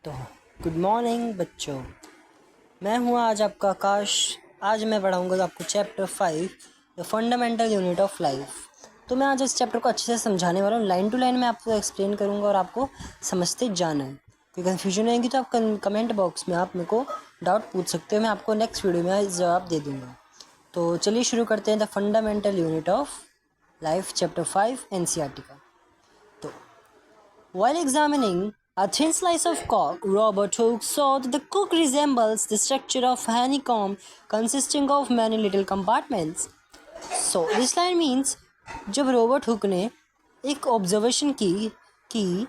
तो good morning बच्चों, मैं हूँ आज आपका आकाश। आज मैं पढ़ाऊँगा आपको chapter 5 the fundamental unit of life. तो मैं आज इस चैप्टर को अच्छे से समझाने वाला हूँ। लाइन टू लाइन मैं आपको एक्सप्लेन करूँगा और आपको समझते जाना है। कोई कन्फ्यूजन रहेगी तो आप कमेंट बॉक्स में आप मेरे को डाउट पूछ सकते हो, मैं आपको नेक्स्ट वीडियो में जवाब दे दूँगा। तो चलिए शुरू करते हैं the fundamental unit of life chapter 5 NCERT का। तो while examining a thin slice of cork, Robert Hooke saw that the cork resembles the structure of honeycomb consisting of many little compartments. So this line means जब Robert Hooke ने एक observation की कि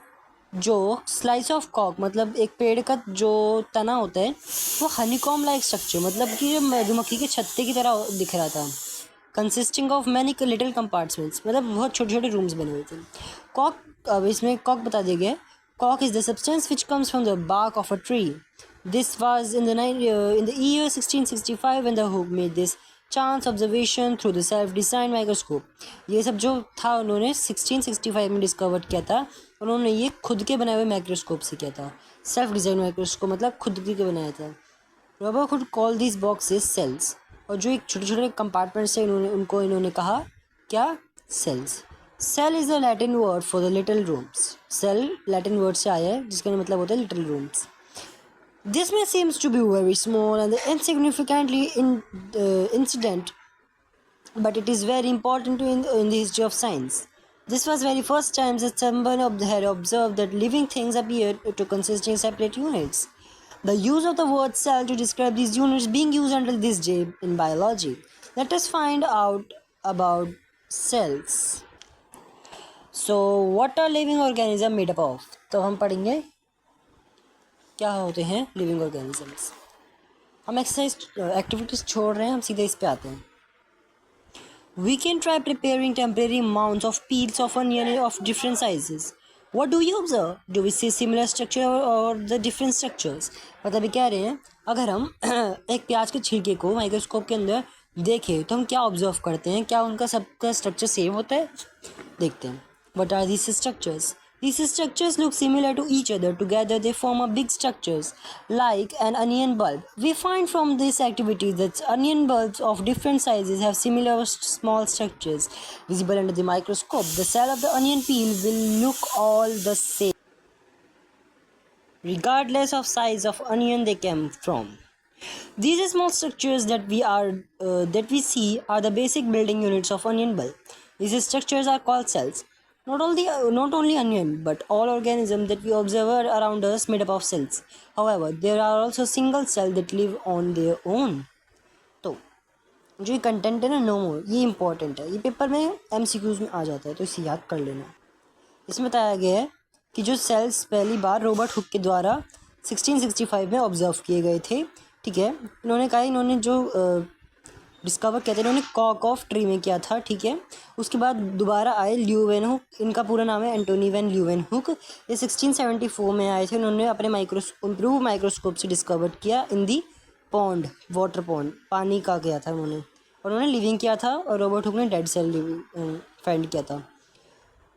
जो slice of Kock मतलब एक पेड़ का जो तना होता है वो हनीकॉम लाइक स्ट्रक्चर मतलब कि जो मधुमक्खी के छत्ते की तरह दिख रहा था, consisting of many little compartments मतलब बहुत छोटे छोटे रूम्स बने हुए थे। कॉक, अब इसमें कॉक बता दिया गया है। कॉक is the substance which comes from the bark of a tree. This was in the year 1665 when the Hooke made this chance observation through the self design microscope. ये सब जो था उन्होंने 1665 में डिस्कवर किया था। उन्होंने ये खुद के बनाए हुए माइक्रोस्कोप से किया था। सेल्फ डिजाइन माइक्रोस्कोप मतलब खुद के बनाया था। Robert Hooke call this boxes cells, और जो एक छोटे छोटे कंपार्टमेंट्स है इन्होंने कहा क्या, cells. Cell is the Latin word for the little rooms. Cell Latin word से आया है जिसका मतलब होता है लिटिल रूम्स। दिस में seems to be very small and insignificantly incident, but it is very important in the history of science. This was very first time that someone had observed that living things appeared to consist in separate units. The use of the word cell to describe these units being used until this day in biology. Let us find out about cells. So, what are living organisms made up of? तो हम पढ़ेंगे क्या होते हैं living organisms. हम exercise activities छोड़ रहे हैं, हम सीधे इस पे आते हैं। We can try preparing temporary mounds of peels of onion of different sizes. What do you observe? Do we see similar structure or the different structures? मतलब ये कह रहे हैं अगर हम एक प्याज के छिलके को माइक्रोस्कोप के अंदर देखें तो हम क्या ऑब्जर्व करते हैं, क्या उनका सबका स्ट्रक्चर सेम होता है? देखते हैं। What are these structures? These structures look similar to each other. Together they form a big structures like an onion bulb. We find from this activity that onion bulbs of different sizes have similar small structures visible under the microscope. The cell of the onion peel will look all the same regardless of size of onion they came from. These small structures that we see are the basic building units of onion bulb. These structures are called cells. Not only onion, but all organisms that we observe around us made up of cells. However, there are also single cells that live on their own. तो जो ये content है ना, no मोर, ये important है। ये paper में MCQs में आ जाता है तो इसे याद कर लेना। इसमें बताया गया है कि जो सेल्स पहली बार रॉबर्ट हुक के द्वारा 1665 में ऑब्जर्व किए गए थे। ठीक है, इन्होंने जो डिस्कवर किया था इन्होंने कॉक ऑफ ट्री में किया था। ठीक है, उसके बाद दोबारा आए ल्यूवेन हुक, इनका पूरा नाम है एंटोनी वैन ल्यूवेन हुक। ये 1674 में आए थे। उन्होंने अपने इम्प्रूव माइक्रोस्कोप से डिस्कवर किया इन दी पॉन्ड, वाटर पॉन्ड, पानी का किया था उन्होंने, और उन्होंने लिविंग किया था। और रॉबर्ट हुक ने डेड सेल फाइंड किया था।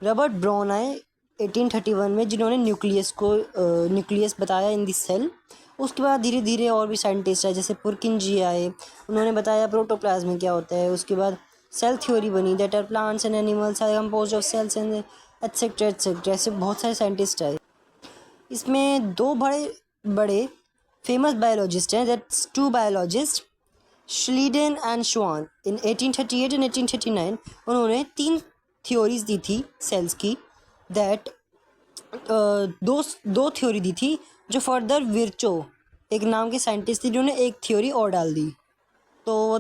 रॉबर्ट ब्राउन आए 1831 में जिन्होंने न्यूक्लियस बताया इन दी सेल। उसके बाद धीरे धीरे और भी साइंटिस्ट आए, जैसे पुरकिंजी आए, उन्होंने बताया प्रोटोप्लाज्म क्या होता है। उसके बाद सेल थ्योरी बनी, that are plants and animals are composed of cells and etcetera etcetera. ऐसे बहुत सारे साइंटिस्ट आए। इसमें दो बड़े फेमस बायोलॉजिस्ट हैं, that's two biologist Schleiden and Schwann. In 1838 and 1839 उन्होंने 3 थ्योरीज दी थी सेल्स की, दैट दो थ्योरी दी थी जो फर्दर विर्चो एक नाम के साइंटिस्ट थी जिन्होंने एक थ्योरी और डाल दी। तो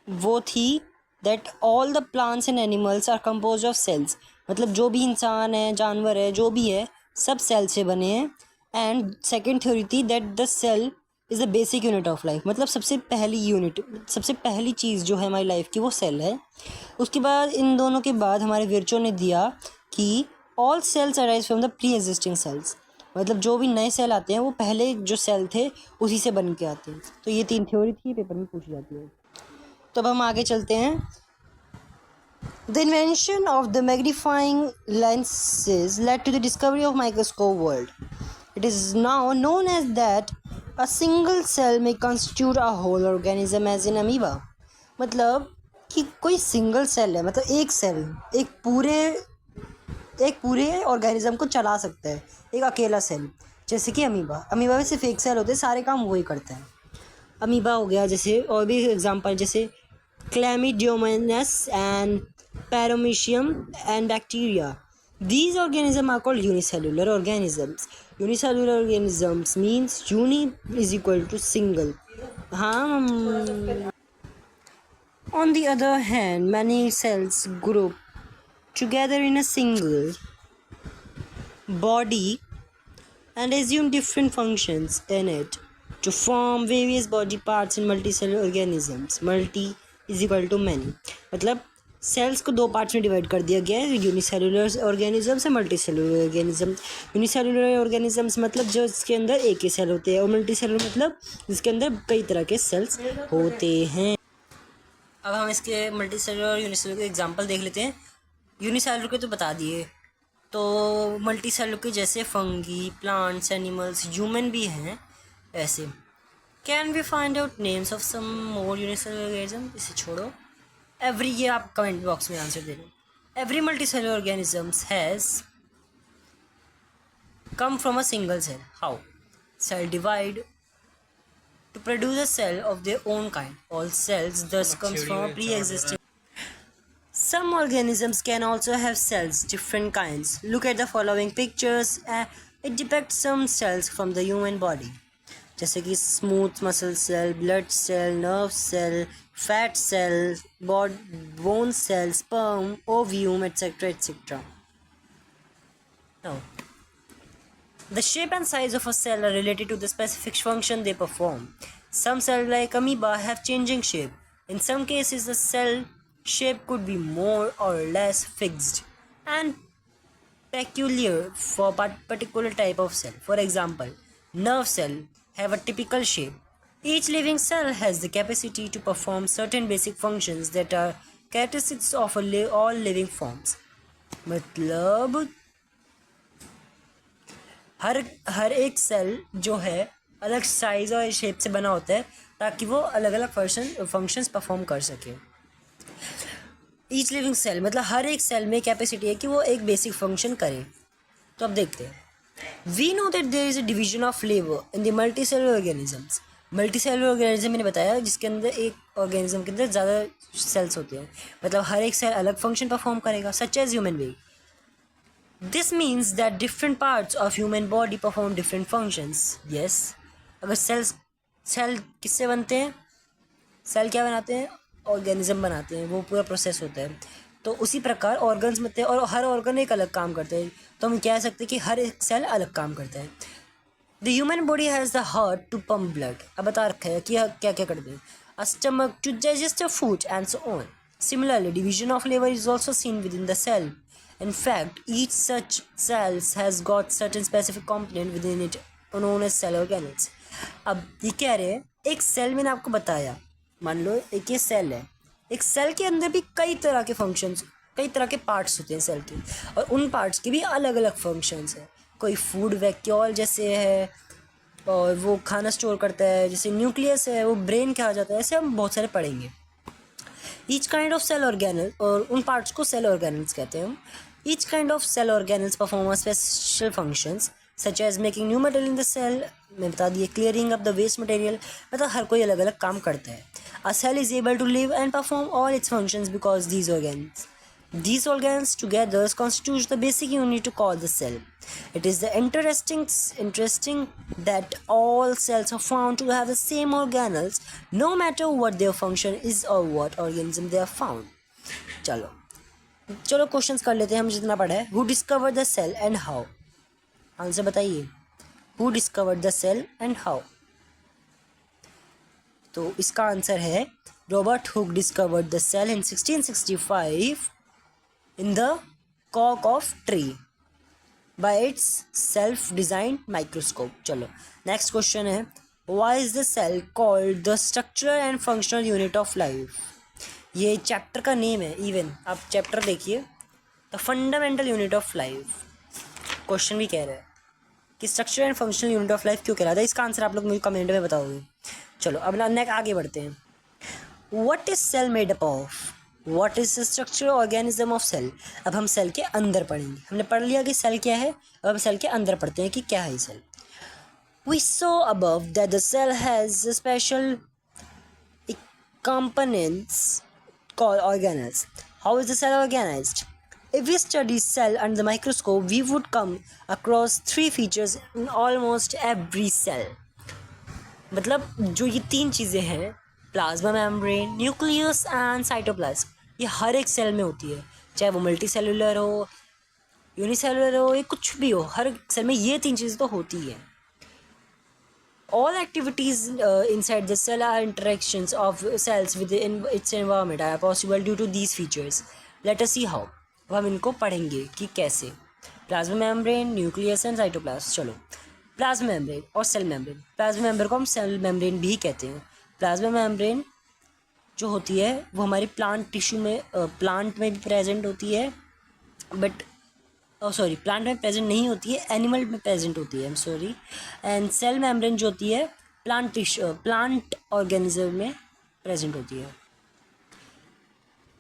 वो थी that all the plants and animals are composed of cells, मतलब जो भी इंसान है, जानवर है, जो भी है, सब सेल से बने हैं। एंड सेकेंड थ्योरी थी that the cell is the basic unit of life, मतलब सबसे पहली चीज़ जो है हमारी लाइफ की वो सेल है। उसके बाद इन दोनों के बाद हमारे विर्चो ने दिया कि all cells arise from the pre existing cells, मतलब जो भी नए सेल आते हैं वो पहले जो सेल थे उसी से बन के आते हैं। तो ये 3 थ्योरी थी, पेपर में पूछी जाती है। तो अब हम आगे चलते हैं। The invention of the magnifying lenses led to the discovery of microscope world. It is now known as that a single cell may constitute a whole organism as in amoeba. मतलब कि कोई सिंगल सेल है, मतलब एक cell एक पूरे organism को चला सकता है, एक अकेला सेल। जैसे कि अमीबा में सिर्फ एक सेल होते हैं, सारे काम वही करता है। अमीबा हो गया, जैसे और भी एग्जांपल जैसे chlamydomonas and paramecium and bacteria. These organisms are called unicellular organisms. Unicellular organisms means uni is equal to single. On the other hand, many cells group together in a single body and assume different functions in it to form various body parts in multicellular organisms. Multi is equal to many. मतलब sales को दो parts में divide कर दिया गया है, unicellular organisms और multi cellular organism. Unicellular organisms मतलब जो इसके अंदर एक ही सेल होते हैं, और मल्टी सेलुलर मतलब जिसके अंदर कई तरह के सेल्स होते हैं। अब हम इसके मल्टी सेलुलर और यूनिसेलुलर के एग्जांपल देख लेते हैं। यूनिसेलुलर के तो बता दिए, तो मल्टी सेलुलर के जैसे फंगी, प्लांट्स, एनिमल्स, ह्यूमन भी हैं ऐसे। Can we find out names of some more unicellular organism? इसे छोड़ो, एवरी ये आप कमेंट बॉक्स में आंसर दे दो। Every multicellular organisms has come from a single cell. How? Cell divide to produce a cell of their own kind. All cells thus comes from a pre-existing. Some organisms can also have cells, different kinds. Look at the following pictures. It depicts some cells from the human body. जैसे कि smooth muscle cell, blood cell, nerve cell, fat cell, bone cell, sperm, ovum, etc. etc. Now, the shape and size of a cell are related to the specific function they perform. Some cells like amoeba have changing shape. In some cases, the cell shape could be more or less fixed and peculiar for a particular type of cell. For example, nerve cells have a typical shape. Each living cell has the capacity to perform certain basic functions that are characteristics of all living forms. मतलब हर एक cell जो है अलग size और shape से बना होता है ताकि वो अलग अलग फंक्शंस परफॉर्म कर सके। ईच लिविंग सेल मतलब हर एक सेल में कैपेसिटी है कि वो एक बेसिक फंक्शन करे। तो अब देखते हैं। We know that there is a division of flavour in the multicellular organisms. Multicellular organism मैंने बताया जिसके अंदर एक ऑर्गेनिज्म के अंदर ज़्यादा सेल्स होते हैं, मतलब हर एक सेल अलग फंक्शन परफॉर्म करेगा, such as human being. This means that different parts of human body perform different functions. Yes. अगर सेल किससे बनते हैं? सेल क्या बनाते हैं? ऑर्गेनिज्म बनाते हैं, वो पूरा प्रोसेस होता है। तो उसी प्रकार ऑर्गन्स बनते हैं और हर ऑर्गन एक अलग काम करते हैं। तो हम कह सकते हैं कि हर एक सेल अलग काम करता है। The human body has the heart to pump blood. अब बता रखा है कि क्या क्या करते हैं। A stomach to digest a food and so on. Similarly, division of labor is also seen within the cell. In fact, each such cells has got certain specific component within it known as cell organelles. अब ये कह रहे हैं एक cell मैंने आपको बताया, मान लो एक ये सेल है, एक सेल के अंदर भी कई तरह के फंक्शंस, कई तरह के पार्ट्स होते हैं सेल के, और उन पार्ट्स के भी अलग अलग फंक्शंस हैं। कोई फूड वैक्यूल जैसे है और वो खाना स्टोर करता है, जैसे न्यूक्लियस है वो ब्रेन कहा जाता है, ऐसे हम बहुत सारे पढ़ेंगे। Each kind of cell organelle, और उन पार्ट्स को सेल ऑर्गेनल्स कहते हैं हम। Each kind of cell organelles perform special functions such as making new material in the cell, मैं बता दिए, clearing up the waste material, मतलब हर कोई अलग अलग काम करता है। A cell is able to live and perform all its functions because these organs together constitute the basic unit to call the cell. It is the interesting that all cells are found to have the same organelles, no matter what their function is or what organism they are found. चलो questions कर लेते हैं हम जितना पढ़ा है। Who discovered the cell and how? Answer बताइए। Who discovered the cell and how? तो इसका आंसर है Robert Hooke discovered the cell in 1665 in the cork of tree by its self-designed microscope. चलो नेक्स्ट क्वेश्चन है, why is the cell called the structural and functional unit of life? ये chapter का name है। Even आप chapter देखिए, the fundamental unit of life. Question भी कह रहा है कि structure and functional unit of life क्यों कहलाता है, इसका आंसर आप लोग मुझे कमेंट में बताओगे। चलो अब नेक्स्ट आगे बढ़ते हैं। What is cell made up of, what is the structure organism of cell. अब हम सेल के अंदर पढ़ेंगे, हमने पढ़ लिया कि सेल क्या है, अब हम सेल के अंदर पढ़ते हैं कि क्या है cell. We saw above that the cell has special components called organelles. How is the cell organized? If we study cell under the microscope, we would come across three features in almost every cell. मतलब जो ये तीन चीज़ें हैं, plasma membrane, nucleus and cytoplasm, ये हर एक cell में होती है, चाहे वो मल्टी सेलुलर हो, यूनिसेलुलर हो, या कुछ भी हो, हर सेल में ये तीन चीज़ें तो होती है। All activities inside the cell are interactions of cells with its environment are possible due to these features. Let us see how. अब हम इनको पढ़ेंगे कि कैसे। Plasma membrane, nucleus and cytoplasm. चलो, प्लाज्मा मेम्ब्रेन और सेल मेम्ब्रेन। प्लाज्मा मेम्ब्रेन को हम सेल मेम्ब्रेन भी कहते हैं। प्लाज्मा मेम्ब्रेन जो होती है वो हमारी प्लांट टिश्यू में, प्लांट में भी प्रेजेंट होती है, बट सॉरी प्लांट में प्रेजेंट नहीं होती है, एनिमल में प्रेजेंट होती है, I am sorry. And cell membrane जो होती है प्लांट ऑर्गेनिज्म में प्रेजेंट होती है।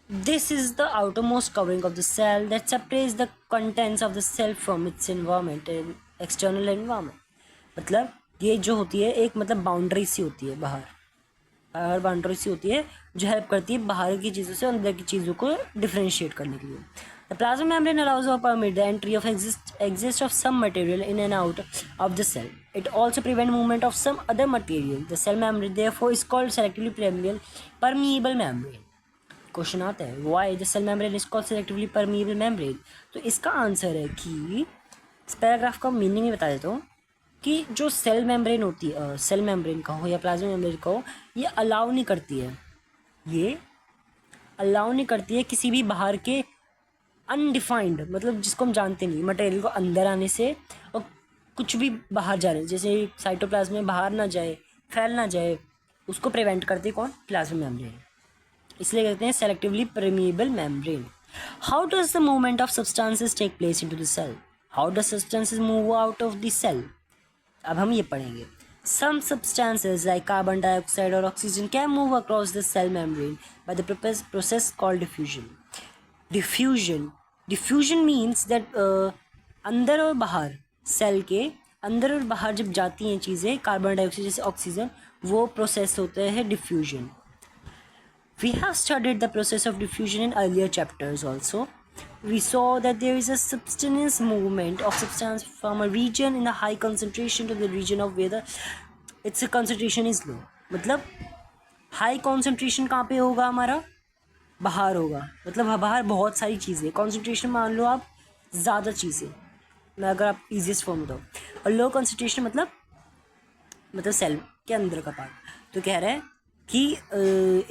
This is the outermost covering of the cell that separates the contents of the cell from its environment and external environment. मतलब ये जो होती है एक मतलब बाउंड्री सी होती है, बाहर बाउंड्री सी होती है जो हेल्प करती है बाहर की चीज़ों से अंदर की चीज़ों को डिफ्रेंशिएट करने के लिए। The plasma membrane allows or permit the entry of exist of some material in and out of the cell. It also prevents movement of some other material. The cell membrane therefore is called selectively permeable membrane. Question आता है why the cell membrane is called selectively permeable membrane। तो इसका answer है कि इस paragraph का meaning बता देता हूँ कि जो सेल मेम्ब्रेन होती है, सेल मेम्ब्रेन का हो या प्लाज्मा मेम्ब्रेन का हो, ये अलाउ नहीं करती है, ये अलाउ नहीं करती है किसी भी बाहर के अनडिफाइंड, मतलब जिसको हम जानते नहीं, मटेरियल को अंदर आने से और कुछ भी बाहर जाने, जैसे साइटोप्लाज्म में बाहर ना जाए, फैल ना जाए, उसको प्रिवेंट करती है कौन, प्लाज्मा मेम्ब्रेन। इसलिए कहते हैं selectively permeable membrane. How does the movement of substances take place into the cell, how does substances move out of the cell. अब हम ये पढ़ेंगे। Some substances like carbon dioxide or oxygen can move across the cell membrane by the process called diffusion. Diffusion means that अंदर और बाहर, cell के अंदर और बाहर जब जाती हैं चीज़ें, कार्बन डाइऑक्साइड जैसे ऑक्सीजन, वो प्रोसेस होता है diffusion. We have studied the process of diffusion in earlier chapters also. We saw that there is a substantial movement of substance from a region in a high concentration to the region of where its concentration is low. मतलब high concentration कहाँ पे होगा हमारा, बाहर होगा, मतलब बाहर बहुत सारी चीज़ें, कॉन्सेंट्रेशन मान लो आप ज़्यादा चीज़ें, मैं अगर आप ईजीएस्ट फॉर्म बताऊँ, और लो कॉन्सेंट्रेशन मतलब सेल के अंदर का पार्ट। तो कह रहा है कि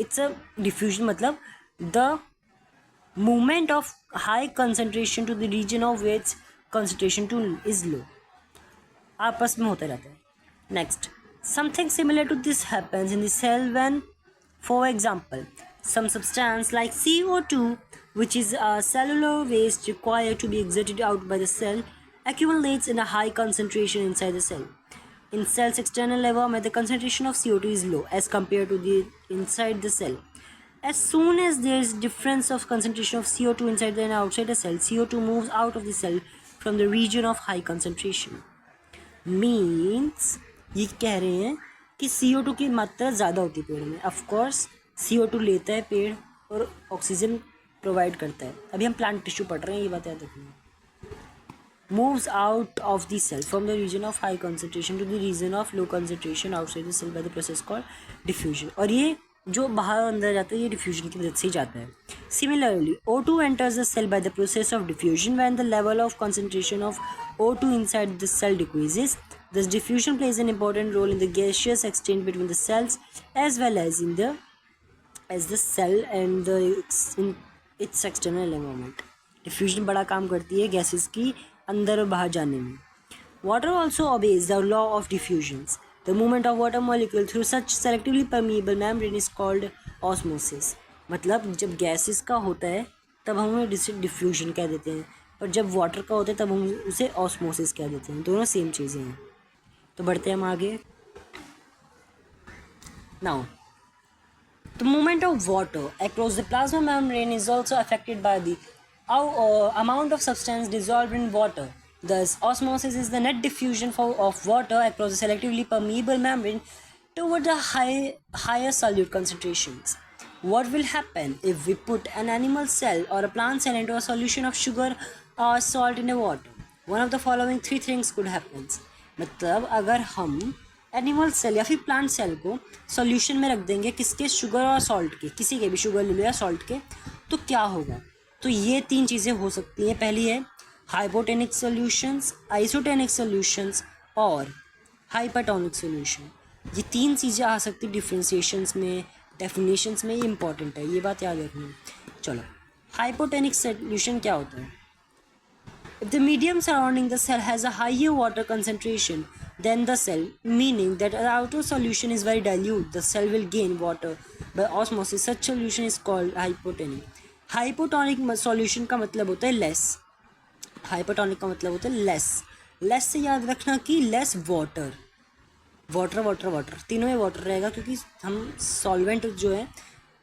इट्स अ डिफ्यूजन, मतलब the movement of high concentration to the region of which concentration to is low, आपस में होता रहता है। Next, something similar to this happens in the cell when, for example, some substance like CO2, which is a cellular waste required to be exerted out by the cell, accumulates in a high concentration inside the cell. In cell's external environment, the concentration of CO2 is low as compared to the inside the cell. As soon as there is difference of concentration of CO2 inside and outside the cell, CO2 moves out of the cell from the region of high concentration. Means ये कह रहे हैं कि CO2 की मात्रा ज़्यादा होती है पेड़ में। Of course CO2 लेता है पेड़ और ऑक्सीजन प्रोवाइड करता है। अभी हम प्लांट टिश्यू पढ़ रहे हैं, ये बात याद रखना। Moves out of the cell from the region of high concentration to the region of low concentration outside the cell by the process called diffusion. और ये जो बाहर अंदर जाता है ये डिफ्यूजन की मदद से ही जाता है। Similarly, O2 enters the cell by the process of diffusion when the level of concentration of O2 inside the cell decreases. Thus, diffusion plays an important role in the gaseous exchange between the cells as well as in the cell and in its external environment. Diffusion बड़ा काम करती है gases की अंदर और बाहर जाने में। Water also obeys the law of diffusions. The movement of water molecule through such selectively permeable membrane is called osmosis. मतलब जब गैसेस का होता है तब हम उन्हें डिफ्यूजन कह देते हैं, और जब वाटर का होता है तब हम उसे ऑस्मोसिस कह देते हैं। दोनों सेम चीज़ें हैं। तो बढ़ते हैं हम आगे। Now the movement of water across the plasma membrane is also affected by the amount of substance dissolved in water. Thus, osmosis is the net diffusion of water across the selectively permeable membrane toward the higher solute concentrations. What will happen if we put an animal cell or a plant cell into a solution of sugar or salt in the water? One of the following three things could happen. मतलब अगर हम animal cell या फिर plant cell को solution में रख देंगे किसके, शुगर और सॉल्ट के, किसी के भी, शुगर ले लो या सॉल्ट के, तो क्या होगा? तो ये तीन चीज़ें हो सकती हैं। पहली है हाइपोटेनिक सॉल्यूशंस, आइसोटेनिक सॉल्यूशंस और हाइपरटोनिक सॉल्यूशन। ये तीन चीज़ें आ सकती डिफ्रेंसिएशंस में, डेफिनेशंस में। ये इंपॉर्टेंट है, ये बात याद रखनी। चलो, हाइपोटेनिक सॉल्यूशन क्या होता है? If the medium surrounding the cell has a higher water concentration than the cell, meaning that the outer solution is very dilute, the cell will gain water by osmosis. Such solution is called hypotonic. Hypotonic solution का मतलब होता है less. Hypotonic का मतलब होता है less. Less से याद रखना कि less water. Water water water, तीनों में वाटर रहेगा क्योंकि हम सॉल्वेंट जो है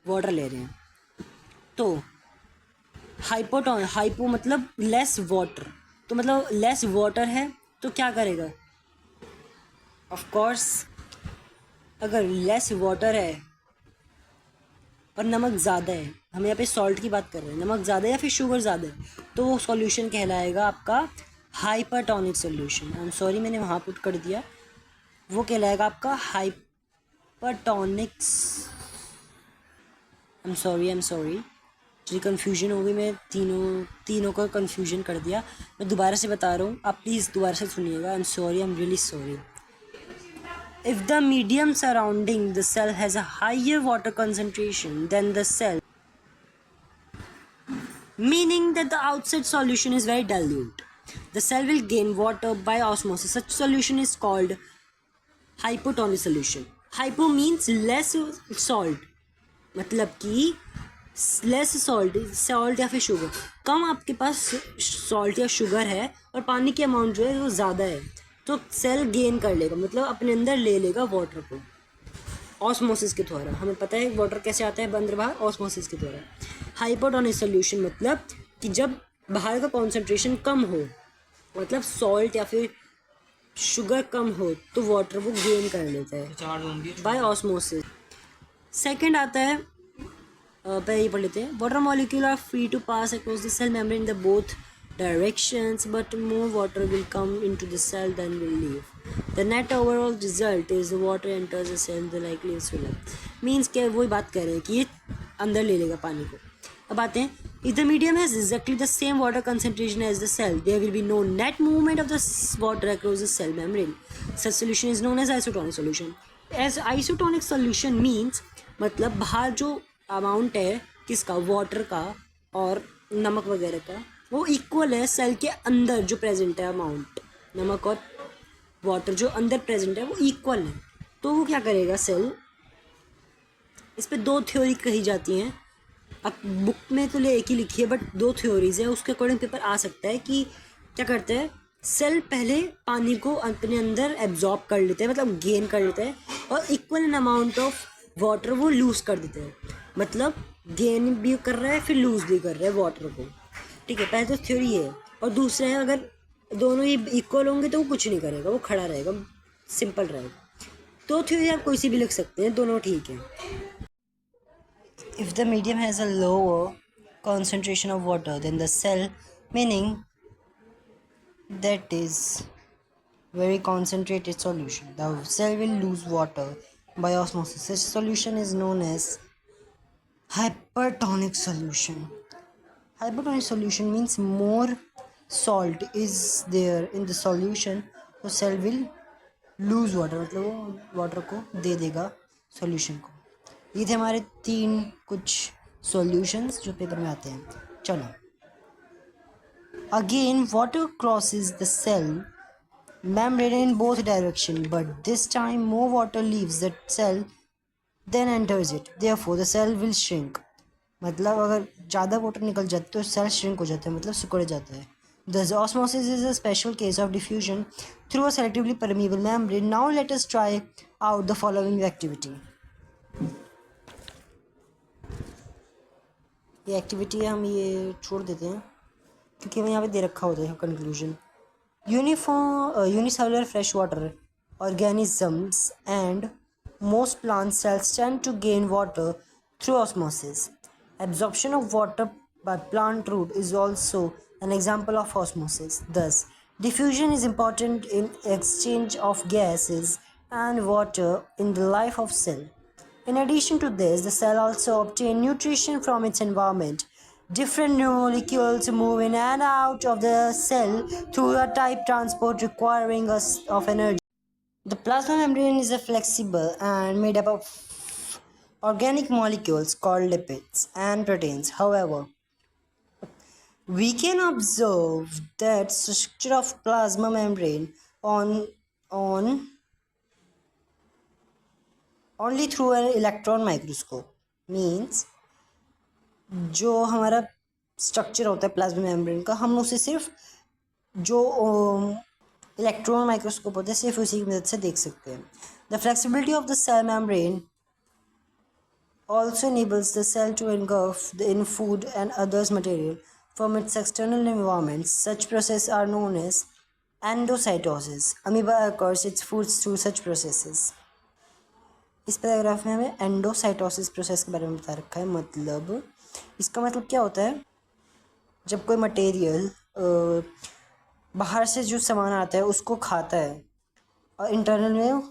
वाटर ले रहे हैं। तो हाइपो मतलब लेस वाटर, तो मतलब लेस वाटर है तो क्या करेगा? ऑफ कोर्स अगर लेस वाटर है और नमक ज़्यादा है, हम यहाँ पे सॉल्ट की बात कर रहे हैं, नमक ज़्यादा है या फिर शुगर ज़्यादा है, तो वो सॉल्यूशन कहलाएगा आपका hypertonic solution. I am sorry मैंने वहाँ पुट कर दिया, वो कहलाएगा आपका हाइपरटोनिक्स। आई एम सॉरी मुझे कन्फ्यूजन हो गई, मैं तीनों का कन्फ्यूजन कर दिया। मैं दोबारा से बता रहा हूँ, आप प्लीज़ दोबारा से सुनिएगा। I am sorry, I am really sorry. If the medium surrounding the cell has a higher water concentration than the cell, meaning that the outside solution is very dilute, the cell will gain water by osmosis. Such solution is called hypotonic solution. Hypo means less salt, मतलब कि less salt या फिर sugar, कम आपके पास salt या sugar है और पानी की अमाउंट जो है वो ज़्यादा है, तो सेल गेन कर लेगा, मतलब अपने अंदर ले लेगा वाटर को ऑस्मोसिस के द्वारा। हमें पता है वाटर कैसे आता है अंदर बाहर, ऑस्मोसिस के द्वारा। हाइपोटोनिक सॉल्यूशन मतलब कि जब बाहर का कॉन्सेंट्रेशन कम हो, मतलब सॉल्ट या फिर शुगर कम हो, तो वाटर वो गेन कर लेता है बाय ऑस्मोसिस। सेकेंड आता है, पहले ये पढ़ लेते हैं। Water molecule are free to pass across the cell membrane in the both directions, but more water will come into the cell than will leave. The net overall result is the water enters the cell, the likely is full. Means क्या वही बात कर रहे हैं कि ये अंदर ले लेगा पानी को। अब आते हैं, if the medium has exactly the same water concentration as the cell, there will be no net movement of the water across the cell membrane. Such solution is known as isotonic solution. As isotonic solution means मतलब बाहर जो amount है किसका, water का और नमक वगैरह का, वो इक्वल है सेल के अंदर जो प्रेजेंट है अमाउंट, नमक और वाटर जो अंदर प्रेजेंट है वो इक्वल है। तो वो क्या करेगा सेल, इस पे दो थ्योरी कही जाती हैं। अब बुक में तो एक ही लिखी है, बट दो थ्योरीज है, उसके अकॉर्डिंग पेपर आ सकता है कि क्या करते हैं, सेल पहले पानी को अपने अंदर एब्जॉर्ब कर लेते हैं, मतलब गेन कर लेते हैं, और equal in amount of water वो लूज़ कर देते हैं, मतलब गेन भी कर रहा है फिर लूज़ भी कर रहा है वाटर को। ठीक है, पहले तो थ्योरी है। और दूसरा है, अगर दोनों ही इक्वल होंगे तो वो कुछ नहीं करेगा, वो खड़ा रहेगा, सिंपल रहेगा। तो थ्योरी आप कोई सी भी लिख सकते हैं, दोनों ठीक है। If the medium has a lower concentration of water than the cell, meaning that is very concentrated solution, the cell will lose water by osmosis. Such solution is known as hypertonic solution. Hypertonic solution means more salt is there in the solution, तो cell will lose water, मतलब वो water को दे देगा solution को। ये थे हमारे तीन कुछ सॉल्यूशंस जो पेपर में आते हैं। चलो, again water crosses the cell membrane in both direction, but this time more water leaves the cell than enters it, therefore the cell will shrink. मतलब अगर ज़्यादा वाटर निकल जाता है तो सेल श्रिंक हो जाता है, मतलब सिकुड़ जाता है। Thus, osmosis is a special case of diffusion through a selectively permeable membrane. Now, let us try out the following activity. ये एक्टिविटी हम ये छोड़ देते हैं क्योंकि हमें यहाँ पे दे रखा होता है conclusion. Unicellular freshwater organisms and most plant cells tend to gain water through osmosis. Absorption of water by plant root is also an example of osmosis. Thus, diffusion is important in exchange of gases and water in the life of cell. In addition to this, the cell also obtains nutrition from its environment. Different molecules move in and out of the cell through a type transport requiring us of energy. The plasma membrane is a flexible and made up of organic molecules called lipids and proteins. However, we can observe that structure of plasma membrane on only through an electron microscope. Means जो हमारा structure होता है plasma membrane का, हम उसे सिर्फ जो electron microscope होता है सिर्फ उसी की मदद से देख सकते हैं. The flexibility of the cell membrane also enables the cell to engulf in food and others material from its external environment. Such processes are known as endocytosis. Amoeba occurs its foods through such processes. इस paragraph में हमें endocytosis process के बारे में बता रखा है. मतलब इसका मतलब क्या होता है, जब कोई मटेरियल बाहर से जो सामान आता है उसको खाता है और इंटरनल में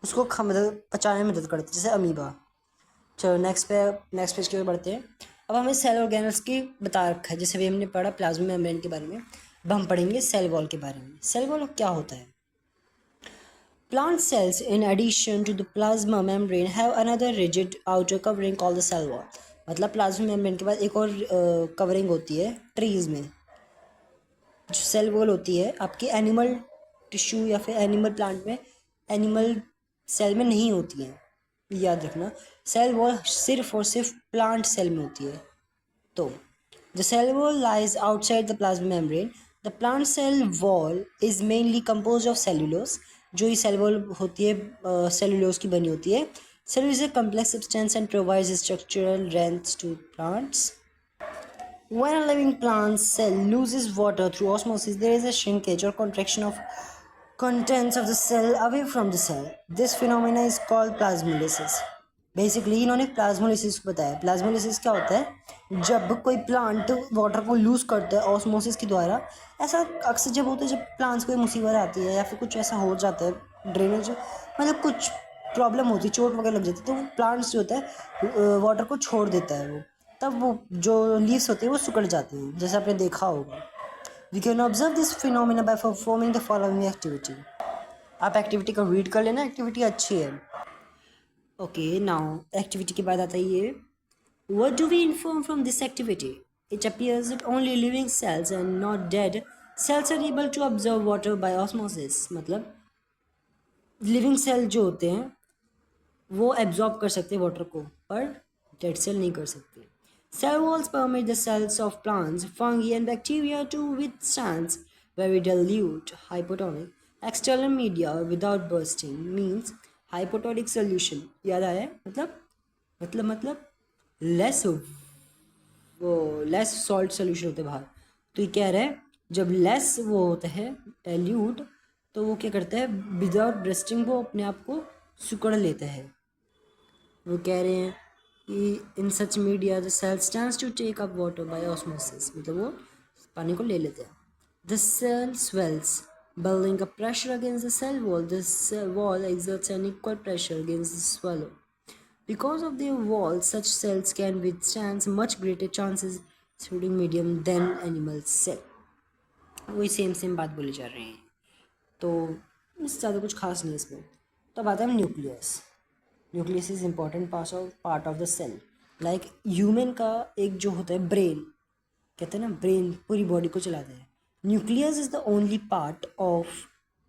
उसको मतलब पचाने में मदद करता है, जैसे अमीबा. चलो नेक्स्ट पेज की ओर बढ़ते हैं. अब हमें सेल ऑर्गेनल्स की बता रखा है, जैसे भी हमने पढ़ा प्लाज्मा मेम्ब्रेन के बारे में. अब हम पढ़ेंगे सेल वॉल के बारे में. सेल वॉल क्या होता है? Plant cells, in addition to the plasma membrane, have another rigid outer covering called the cell wall. मतलब प्लाज्मा मेम्ब्रेन के बाद एक और कवरिंग होती है ट्रीज़ में. जो सेल वॉल होती है आपकी एनिमल टिश्यू या फिर एनिमल प्लांट में, एनिमल सेल में नहीं होती है. याद रखना, सेल वॉल सिर्फ और सिर्फ प्लांट सेल में होती है. तो the cell wall lies outside the plasma membrane. The plant cell wall is mainly compose of cellulose. जो ये सेल वॉल होती है सेल्यूलोज की बनी होती है. Cellulose is a complex substance and provides structural strength to plants. When a living plant cell loses water through osmosis, there is a shrinkage or contraction of contents of the cell away from the cell. This phenomena is called plasmolysis. Basically इन्होंने plasmolysis को बताया. Plasmolysis क्या होता है? जब कोई plant water को loose करता है ऑस्मोसिस के द्वारा. ऐसा अक्सर जब होता है जब प्लांट्स को मुसीबत आती है या फिर कुछ ऐसा हो जाता है, ड्रेनेज मतलब कुछ प्रॉब्लम होती है, चोट वगैरह लग जाती है, तो प्लांट्स जो होता है वाटर को छोड़ देता है. वो तब वो जो लीव्स होते हैं वो सिकुड़ जाते हैं, जैसे आपने देखा होगा. We can observe this phenomena by performing the following activity. आप एक्टिविटी को रीड कर लेना, एक्टिविटी अच्छी है. ओके, नाउ एक्टिविटी के बाद आता है ये. What do we infer from this activity? It appears that only living cells and not dead cells are able to absorb water by osmosis. मतलब लिविंग सेल जो होते हैं वो एब्जॉर्ब कर सकते हैं वाटर को, पर डेड सेल नहीं कर सकते. Cell walls permit the cells of plants, fungi and bacteria to withstand very dilute hypotonic external media without bursting. Means hypotonic solution. याद आया? मतलब लेस सॉल्ट सोल्यूशन होते हैं बाहर. तो ये कह रहा है जब लेस वो होता है डाइल्यूट, तो वो क्या करता है विदाउट ब्रस्टिंग वो अपने आप को सिकुड़ लेता है. वो कह रहे हैं कि in such media the cell stands to take up water by osmosis. मतलब वो पानी को ले लेते हैं. The cell swells building up pressure against the cell wall. The cell wall exerts an equal pressure against the swallow. Because of their walls, such cells can withstand much greater chances through medium than animal cell. वही same बात बोली जा रही है, तो इससे ज़्यादा कुछ खास नहीं इसमें. तो अब आता है nucleus. Nucleus is important part of the cell. Like human का एक जो होता है ब्रेन, कहते हैं ना ब्रेन पूरी बॉडी को चलाता है. Nucleus is the only part of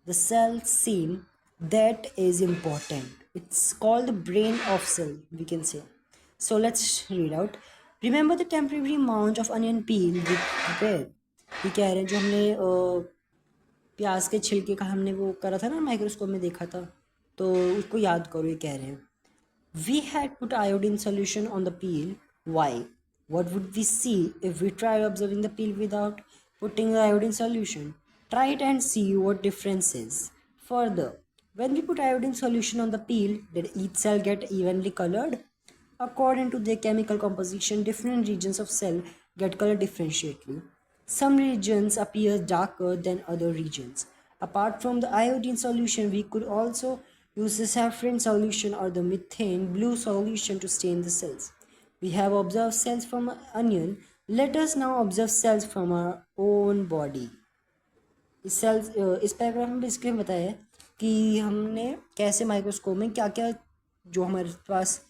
the cell same that is important. It's called the brain of cell, we can say. So let's read out. Remember the temporary mount of onion peel we prepared. ये कह रहे हैं जो हमने प्याज के छिलके का हमने वो करा था ना, माइक्रोस्कोप में देखा था, तो उसको याद करो। ये कह रहे हैं we had put iodine solution on the peel. Why? What would we see if we tried observing the peel without putting the iodine solution? Try it and see what difference is. Further, when we put iodine solution on the peel, did each cell get evenly colored? According to their chemical composition, different regions of cell get colored differentially. Some regions appear darker than other regions. Apart from the iodine solution, we could also use the saffron solution or the methane blue solution to stain the cells. We have observed cells from an onion. Let us now observe cells from our own body. इस paragraph में basically बताया है कि हमने कैसे microscope में क्या क्या जो हमारे पास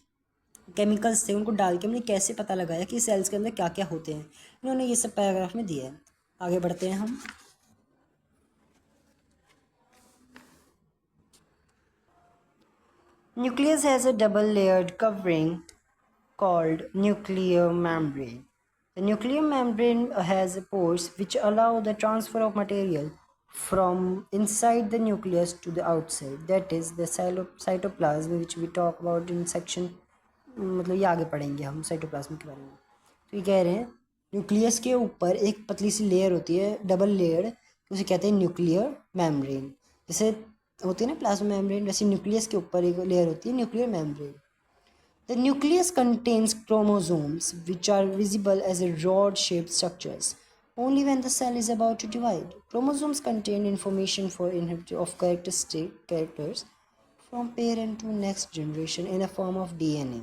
केमिकल्स थे उनको डाल के हमने कैसे पता लगाया कि सेल्स के अंदर क्या क्या होते हैं। इन्होंने ये सब पैराग्राफ में दिया है। आगे बढ़ते हैं हम। Nucleus has a double-layered covering called nuclear membrane. The nuclear membrane has pores which allow the transfer of material from inside the nucleus to the outside. That is the cytoplasm, which we talk about in section, मतलब ये आगे पढ़ेंगे हम cytoplasm के बारे में। तो ये कह रहे हैं न्यूक्लियस के ऊपर एक पतली सी लेयर होती है, डबल लेयर्ड, उसे कहते हैं न्यूक्लियर मेम्ब्रेन। जैसे होती है ना प्लाज्मा मेम्ब्रेन, वैसे न्यूक्लियस के ऊपर एक लेयर होती है nuclear membrane. The nucleus contains chromosomes which are visible as rod-shaped structures only when the cell is about to divide. Chromosomes contain information for inheritance of characters from parent to next generation in a form of DNA.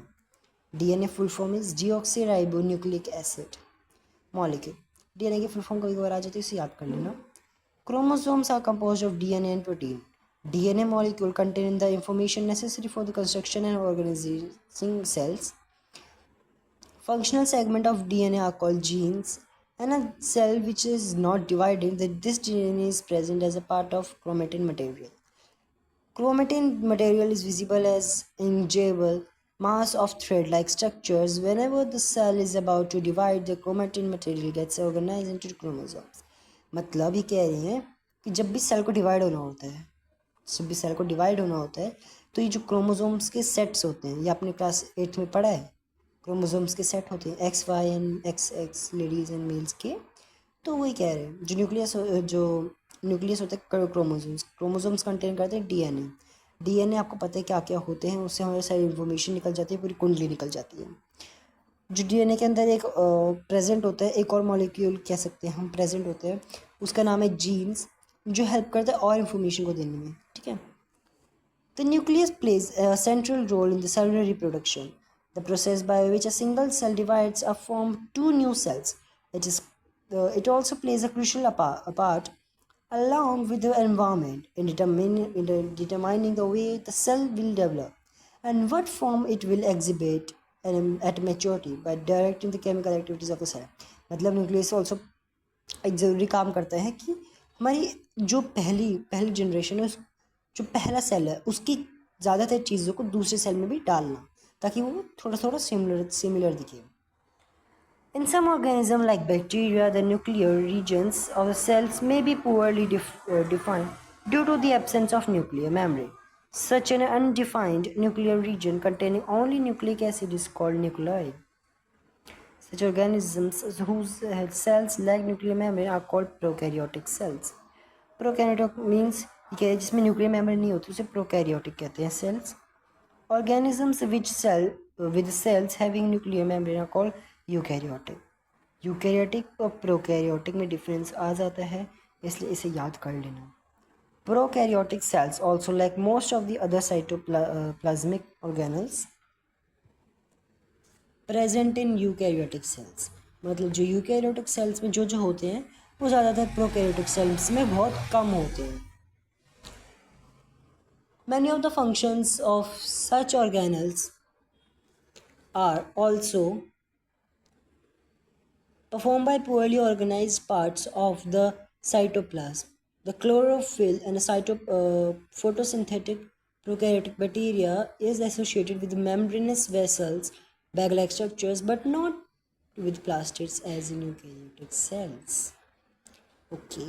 DNA full form is deoxyribonucleic acid molecule. DNA की full form कभी कभार आ जाती है, इसे याद कर लेना। Chromosomes are composed of DNA and protein. DNA molecule contain the information necessary for the construction and organizing cells. Functional segment of DNA are called genes. And a cell which is not divided, that this DNA is present as a part of chromatin material. Chromatin material is visible as injectable mass of thread-like structures. Whenever the cell is about to divide, the chromatin material gets organized into chromosomes. मतलब ये कह रही हैं कि जब भी cell को divide होना होता है, तो ये जो क्रोमोसोम्स के सेट्स होते हैं, ये आपने क्लास 8 में पढ़ा है। क्रोमोसोम्स के सेट होते हैं XY and XX ladies and males के। तो वही कह रहे हैं जो न्यूक्लियस होता है क्रोमोसोम्स कंटेन करते हैं डीएनए आपको पता है क्या क्या होते हैं, उससे हमारी सारी इन्फॉर्मेशन निकल जाती है, पूरी कुंडली निकल जाती है। जो डीएनए के अंदर एक प्रेजेंट होता है, एक और मॉलिक्यूल कह सकते हैं हम प्रेजेंट होते हैं, उसका नाम है जीन्स, जो हेल्प करता है और इन्फॉर्मेशन को देने में। ठीक है। The nucleus plays a central role in the cellular reproduction, the process by which a single cell divides or forms two new cells. It also plays a crucial part along with the environment in determining the way the cell will develop and what form it will exhibit at maturity by directing the chemical activities of the cell. मतलब nucleus also एक ज़रूरी काम करता है कि हमारी जो पहली जनरेशन है, जो पहला सेल है, उसकी ज़्यादातर चीज़ों को दूसरे सेल में भी डालना, ताकि वो थोड़ा थोड़ा सिमिलर दिखे। In some organisms like bacteria, the nuclear regions of the cells may be poorly defined due to the absence of nuclear membrane. Such an undefined nuclear region containing only nucleic acid is called nucleoid. Such organisms whose cells lack nuclear membrane are called prokaryotic cells. Prokaryotic means कि जिसमें nuclear membrane नहीं होती, उसे prokaryotic कहते हैं cells. Organisms with cells having nuclear membrane are called eukaryotic. Eukaryotic और prokaryotic में difference आ जाता है, इसलिए इसे याद कर लेना। Prokaryotic cells also like most of the other cytoplasmic organelles present in eukaryotic cells. मतलब जो eukaryotic cells में जो होते हैं वो ज़्यादातर prokaryotic cells में बहुत कम होते हैं। Many of the functions of such organelles are also performed by poorly organized parts of the cytoplasm. The chlorophyll and photosynthetic prokaryotic bacteria is associated with membranous vessels, bag-like structures, but not with plastids as in eukaryotic cells. Okay,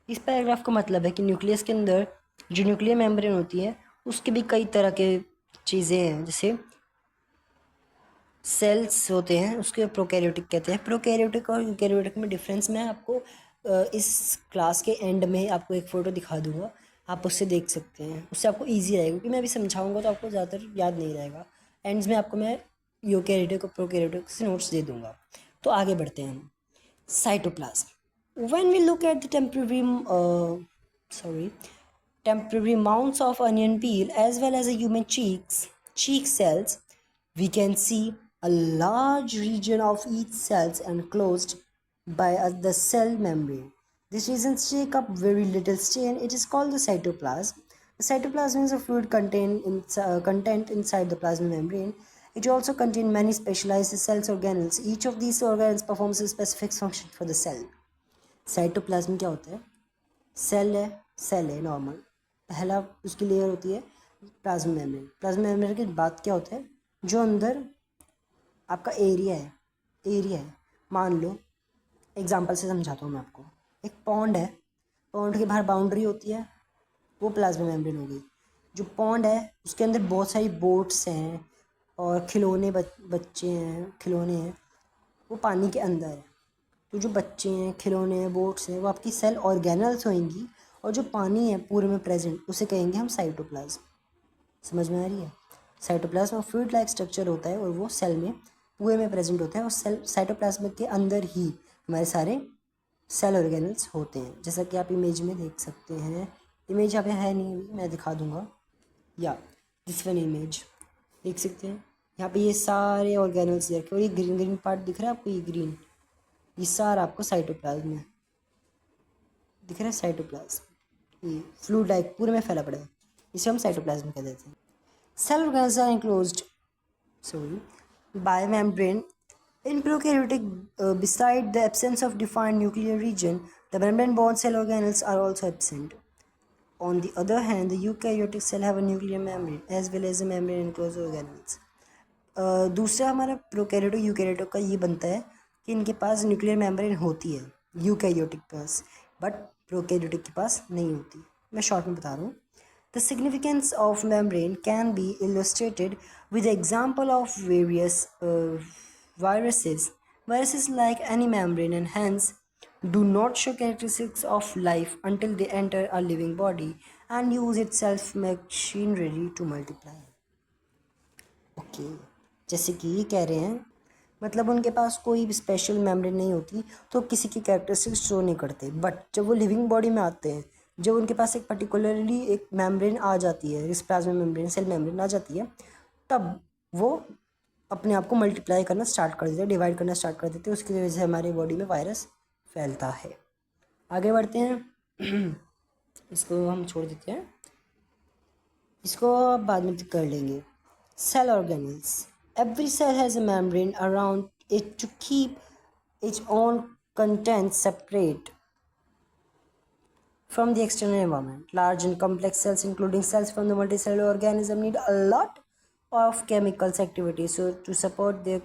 इस paragraph का मतलब है कि nucleus के अंदर जो nuclear membrane होती है उसके भी कई तरह के चीज़ें हैं, जैसे सेल्स होते हैं उसके प्रोकैरियोटिक कहते हैं। प्रोकैरियोटिक और यूकैरियोटिक में डिफरेंस मैं आपको इस क्लास के एंड में आपको एक फ़ोटो दिखा दूंगा, आप उससे देख सकते हैं, उससे आपको इजी रहेगा, क्योंकि मैं अभी समझाऊंगा तो आपको ज़्यादातर याद नहीं रहेगा। एंड्स में आपको मैं यूकैरियोटिक और प्रोकैरियोटिक से नोट्स दे दूंगा। तो आगे बढ़ते हैं हम। Cytoplasm, when we look at the temporary mounts of onion peel as well as a human cheek cells, we can see a large region of each cells enclosed by the cell membrane. These regions take up very little stain. It is called the cytoplasm. The cytoplasm is a fluid content inside the plasma membrane. It also contains many specialized cells organelles. Each of these organelles performs a specific function for the cell. Cytoplasm क्या होता है? Cell है normal, पहला उसकी layer होती है plasma membrane. Plasma membrane के बाद क्या होता है? जो अंदर आपका एरिया है, मान लो एग्जांपल से समझाता हूँ मैं आपको। एक पॉन्ड है, पॉन्ड के बाहर बाउंड्री होती है, वो प्लाज्मा मेम्ब्रेन हो गई। जो पॉन्ड है उसके अंदर बहुत सारी बोट्स हैं और खिलौने बच्चे हैं, खिलौने हैं, वो पानी के अंदर है। तो जो बच्चे हैं, खिलौने हैं, बोट्स हैं, वो आपकी सेल ऑर्गेनल्स होंगी, और जो पानी है पूरे में प्रेजेंट उसे कहेंगे हम साइटोप्लाज्म। समझ में आ रही है? साइटोप्लाज्म फ्लूइड लाइक स्ट्रक्चर होता है और वो सेल में पूरे में प्रेजेंट होता है, और सेल साइटोप्लाज्म के अंदर ही हमारे सारे सेल ऑर्गेनल्स होते हैं, जैसा कि आप इमेज में देख सकते हैं। इमेज यहाँ पे है नहीं, मैं दिखा दूंगा, या दिस वन इमेज देख सकते हैं। यहाँ पे ये सारे ऑर्गेनल्स देखे, और ये ग्रीन ग्रीन पार्ट दिख रहा है आपको, ये ग्रीन, ये सारा आपको साइटोप्लाज्म में दिख रहा है। साइटोप्लाज्म ये फ्लूइड लाइक पूरे में फैला पड़ा है, इसे हम साइटोप्लाज्म कह देते हैं। Cell organelles are enclosed by membrane in prokaryotic. Beside the absence of defined nuclear region, the membrane-bound cell organelles are also absent. On the other hand, the eukaryotic cell have a nuclear membrane as well as a membrane enclosed organelles. दूसरा हमारा prokaryotic eukaryotic का ये बनता है कि इनके पास nuclear membrane होती है यूकैरियोटिक के पास, बट प्रोकैरियोटिक के पास नहीं होती। मैं शॉर्ट में बता रहा हूँ। The significance of membrane can be illustrated with the example of various viruses. Viruses like any membrane and hence do not show characteristics of life until they enter a living body and use its self machinery to multiply. Okay, जैसे कि ये कह रहे हैं, मतलब उनके पास कोई भी स्पेशल मेम्ब्रेन नहीं होती तो किसी की कैरेक्टरिस्टिक्स शो नहीं करते, बट जब वो लिविंग बॉडी में आते हैं, जब उनके पास एक पर्टिकुलरली एक मेम्ब्रेन आ जाती है, इस प्लाज्मा मेम्ब्रेन, सेल मेम्ब्रेन आ जाती है, तब वो अपने आप को मल्टीप्लाई करना स्टार्ट कर देते हैं, डिवाइड करना स्टार्ट कर देते हैं। उसकी वजह से हमारी बॉडी में वायरस फैलता है। आगे बढ़ते हैं। इसको हम छोड़ देते हैं, इसको बाद में कर लेंगे। Cell organelles. Every cell has a membrane around it to keep its own contents separate from the external environment. Large and complex cells, including cells from the multicellular organism, need a lot of chemicals activity to support their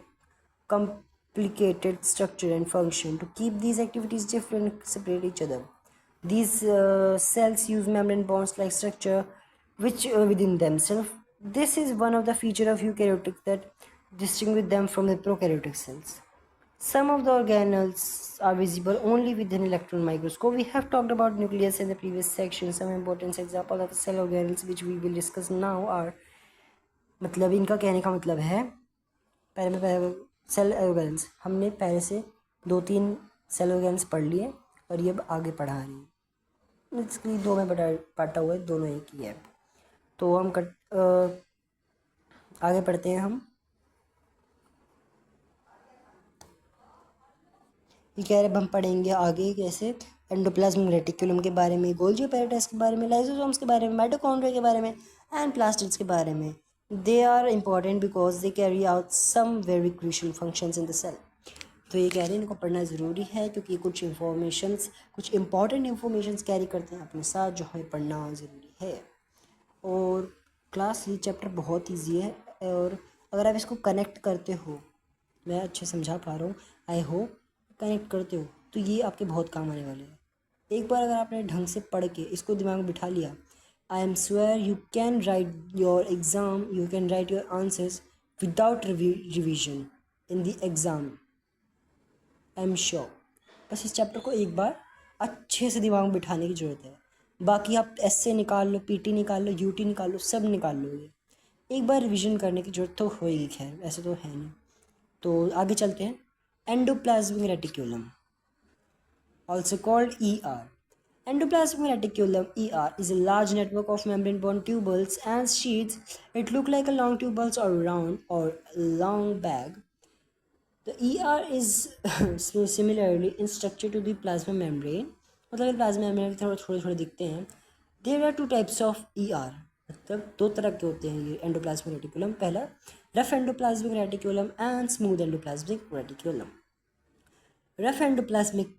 complicated structure and function. To keep these activities different, separate each other. These cells use membrane bonds like structure which within themselves. This is one of the features of eukaryotic that distinguish them from the prokaryotic cells. Some of the organelles are visible only with an electron microscope. We have talked about nucleus in the previous section. Some important examples of cell organelles which we will discuss now are, मतलब इनका कहने का मतलब है, पहले cell organs हमने पहले से 2-3 सेल ऑर्गेन्स पढ़ लिए और ये अब आगे पढ़ा रही है। इसकी 2 में बांटा हुआ है, दोनों एक ही है। तो हम आगे पढ़ते हैं। हम ये कह रहे, हम पढ़ेंगे आगे कैसे एंडोप्लाज्मिक रेटिकुलम के बारे में, गोल्गी apparatus के बारे में, लाइसोसोम्स के बारे में, माइटोकॉन्ड्रिया के बारे में एंड प्लास्टिड्स के बारे में। They are important because they carry out some very crucial functions in the cell. तो ये कह रहे हैं इनको पढ़ना ज़रूरी है क्योंकि कुछ इंपॉर्टेंट इन्फॉर्मेशंस कैरी करते हैं अपने साथ, जो हमें पढ़ना ज़रूरी है। और क्लास ये चैप्टर बहुत ईजी है, और अगर आप इसको कनेक्ट करते हो, मैं अच्छे समझा पा रहा हूँ, आई होप कनेक्ट करते हो, तो ये आपके बहुत काम आने वाले हैं। एक बार अगर आपने ढंग से पढ़ के इसको दिमाग में बिठा लिया, I am swear you can write your exam, you can write your answers without revision in the exam, I am sure. बस इस चैप्टर को एक बार अच्छे से दिमाग में बिठाने की ज़रूरत है। बाकी आप एसए निकाल लो, पीटी निकाल लो, यूटी निकाल लो, सब निकाल लोगे। एक बार रिवीजन करने की ज़रूरत तो होएगी, खैर ऐसे तो है नहीं। तो आगे चलते हैं। Endoplasmic reticulum, also called ER. Endoplasmic reticulum ER is a large network of membrane-bound tubules and sheaths. It look like a long tubules or round or long bag. The ER is similarly in structure to the plasma membrane. मतलब plasma membrane के थोड़े थोड़े दिखते हैं। There are two types of ER, मतलब दो तरह के होते हैं ये एंडोप्लाज्मिक रेटिकुलम। पहला rough endoplasmic reticulum and smooth endoplasmic reticulum. Rough endoplasmic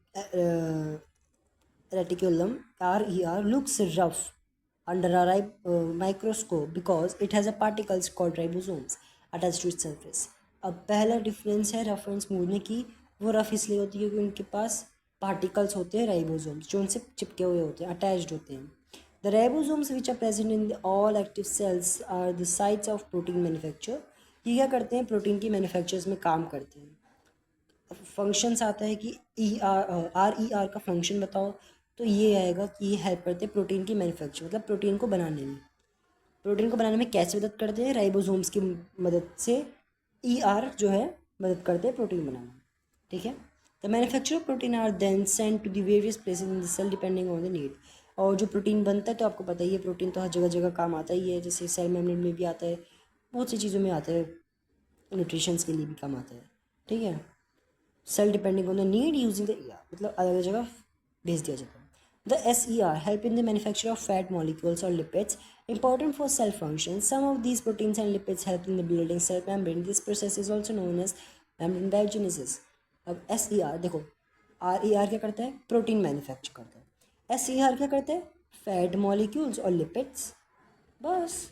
reticulum RER looks rough under a microscope because it has a particles called ribosomes attached to its surface. अब पहला डिफरेंस है रफ एंड स्मूथ में कि वो rough इसलिए होती है क्योंकि उनके पास पार्टिकल्स होते हैं राइबोसोम्स जो उनसे चिपके हुए होते हैं, अटैच्ड होते हैं। The ribosomes which are present in all active cells are the sites of protein manufacture. ये क्या करते हैं, प्रोटीन की मैन्युफैक्चर्स में काम करते हैं। फंक्शंस आता है कि RER का फंक्शन बताओ, तो ये आएगा कि ये हेल्प करते हैं प्रोटीन की मैन्युफैक्चर, मतलब प्रोटीन को बनाने में। प्रोटीन को बनाने में कैसे मदद करते हैं, राइबोसोम्स की मदद से ER जो है मदद करते हैं प्रोटीन बनाने में। ठीक है। The manufacture of protein are then send to the various places in the cell depending on the need. और जो प्रोटीन बनता है तो आपको पता ही है, प्रोटीन तो हर जगह जगह काम आता ही है, जैसे सेल मेम्ब्रेन में भी आता है, बहुत सी चीज़ों में आता है, न्यूट्रिशंस के लिए भी काम आता है। ठीक है। Cell depending on the need using the ER, मतलब अलग अलग जगह भेज दिया जाता है। The SER help in the manufacture of fat molecules or lipids important for cell function. Some of these proteins and lipids help in the building cell membrane. This process is also known as membrane biogenesis. अब SER देखो, RER क्या करता है, protein manufacture करता है। SER क्या करता है, फैट मॉलिक्यूल्स और लिपिड्स, बस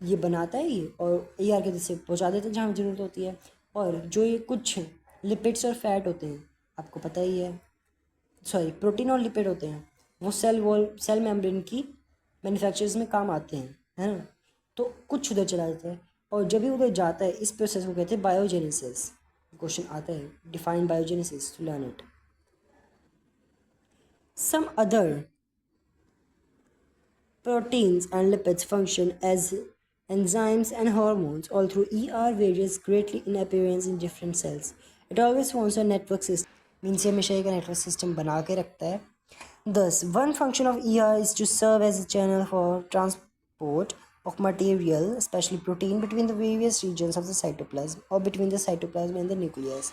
ये बनाता है ये, और ER के जैसे पहुँचा देते हैं जहाँ ज़रूरत होती है। और जो ये कुछ लिपिड्स और फैट होते हैं, आपको पता ही है, सॉरी प्रोटीन और लिपिड होते हैं, वो सेल मेम्ब्रेन की मैन्युफैक्चर्स में काम आते हैं, है ना। तो कुछ उधर चला जाता है, और जब भी उधर जाता है इस प्रोसेस को कहते हैं बायोजेनेसिस। क्वेश्चन आता है, define biogenesis, to learn it. Some other proteins and lipids function as enzymes and hormones, although ER varies greatly in appearance in different cells. It always forms a network system, means ये हमेशा एक network system बना के रखता है। Thus, one function of ER is to serve as a channel for transport of material, especially protein, between the various regions of the cytoplasm or between the cytoplasm and the nucleus.